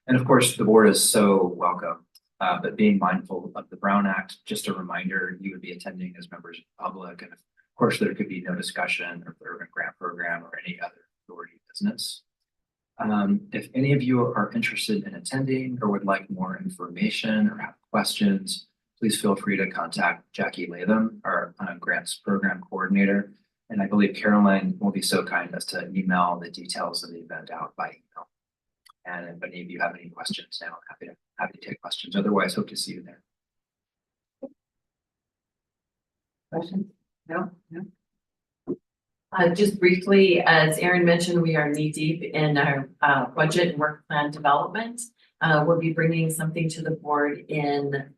[SPEAKER 14] And of course, the board is so welcome, but being mindful of the Brown Act, just a reminder, you would be attending as members of the public. And of course, there could be no discussion of the urban grant program or any other authority business. If any of you are interested in attending or would like more information or have questions, please feel free to contact Jackie Latham, our grants program coordinator. And I believe Caroline will be so kind as to email the details of the event out by email. And if any of you have any questions now, I'm happy to take questions. Otherwise, hope to see you there.
[SPEAKER 2] Questions? No?
[SPEAKER 13] Just briefly, as Erin mentioned, we are knee deep in our budget and work plan development. We'll be bringing something to the board in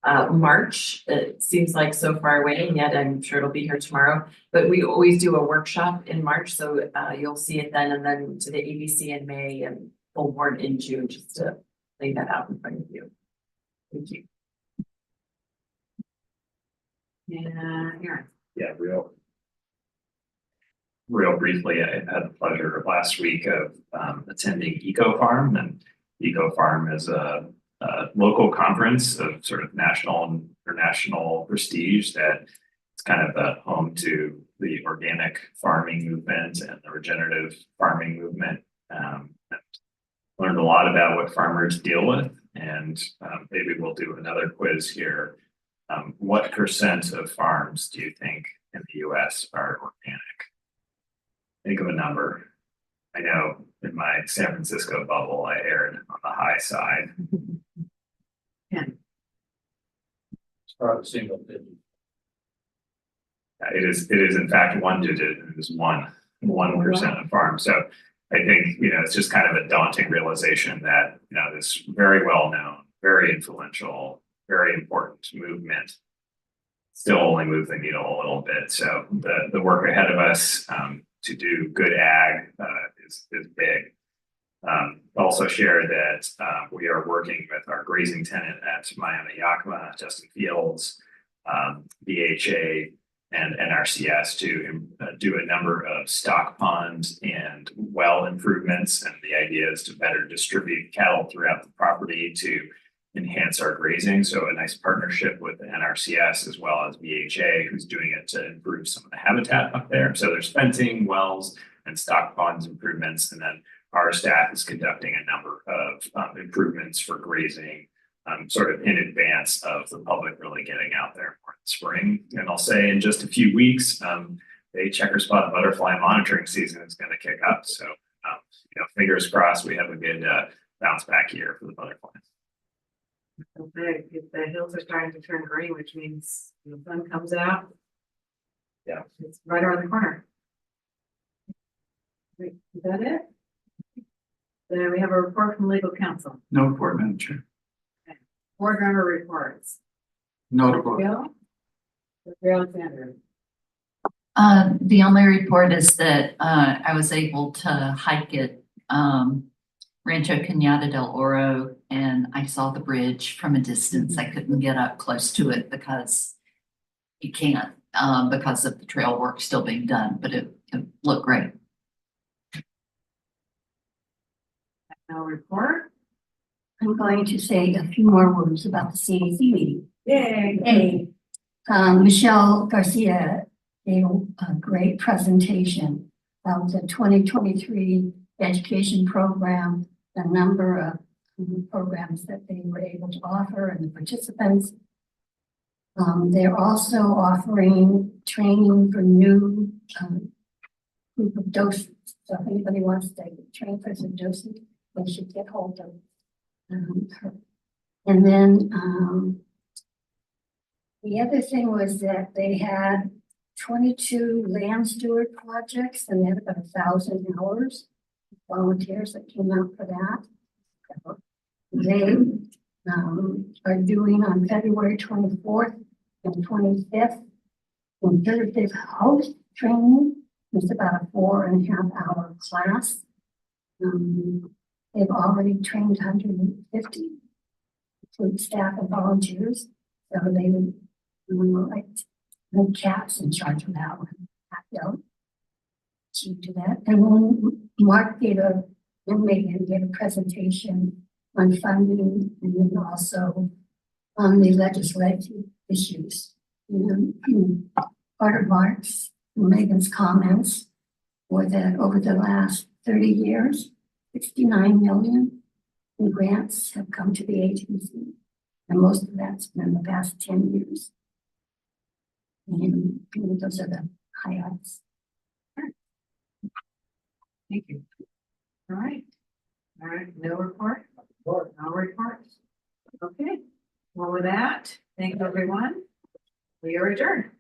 [SPEAKER 13] March. It seems like so far away, and yet I'm sure it'll be here tomorrow. But we always do a workshop in March, so you'll see it then, and then to the ABC in May and full board in June, just to lay that out in front of you. Thank you.
[SPEAKER 2] Yeah, Erin.
[SPEAKER 12] Yeah, real briefly, I had the pleasure last week of attending Eco Farm, and Eco Farm is a local conference of sort of national and international prestige that it's kind of the home to the organic farming movement and the regenerative farming movement. Learned a lot about what farmers deal with, and maybe we'll do another quiz here. What percent of farms do you think in the US are organic? Think of a number. I know in my San Francisco bubble, I erred on the high side.
[SPEAKER 5] Start single digit.
[SPEAKER 12] It is in fact one digit. It is 1% of farms. So I think, it's just kind of a daunting realization that, this very well known, very influential, very important movement still only moves the needle a little bit. So the work ahead of us to do good ag is big. Also share that we are working with our grazing tenant at Miami Yakima, Justin Fields, BHA, and NRCS to do a number of stock ponds and well improvements. And the idea is to better distribute cattle throughout the property to enhance our grazing. So a nice partnership with the NRCS as well as BHA, who's doing it to improve some of the habitat up there. So there's fencing, wells, and stock ponds improvements. And then our staff is conducting a number of improvements for grazing, sort of in advance of the public really getting out there for the spring. And I'll say in just a few weeks, the checker spot butterfly monitoring season is going to kick up. So, fingers crossed we have a good bounce back year for the butterflies.
[SPEAKER 2] Okay, if the hills are starting to turn green, which means the sun comes out.
[SPEAKER 14] Yeah.
[SPEAKER 2] It's right around the corner. Wait, is that it? Then we have a report from legal counsel,
[SPEAKER 6] No report, Madam Chair.
[SPEAKER 2] board member reports.
[SPEAKER 3] No report.
[SPEAKER 2] Gail? Gail Alexander.
[SPEAKER 7] The only report is that, I was able to hike at, Rancho Cañada del Oro, and I saw the bridge from a distance. I couldn't get up close to it because you can't, because of the trail work still being done, but it looked great.
[SPEAKER 2] No report.
[SPEAKER 8] I'm going to say a few more words about the CAC meeting.
[SPEAKER 2] Yay.
[SPEAKER 8] Hey, Michelle Garcia gave a great presentation of the 2023 education program, the number of programs that they were able to offer and the participants. They're also offering training for new group of docents. So if anybody wants to train for some docent, they should get hold of her. And then the other thing was that they had 22 land steward projects and they had about 1,000 hours volunteers that came out for that. They are doing on February 24th and 25th interpretive host training. It's about a 4.5 hour class. They've already trained 150, include staff and volunteers. So they would like the Cat's in charge of that one. She do that. And then Mark and Megan gave a presentation on funding and then also on the legislative issues. And part of Mark's and Megan's comments were that over the last 30 years, 69 million in grants have come to the agency. And most of that's been in the past 10 years. And those are the highlights.
[SPEAKER 2] Thank you. All right. All right, no report? No reports. Okay. Well, with that, thank you, everyone. We are adjourned.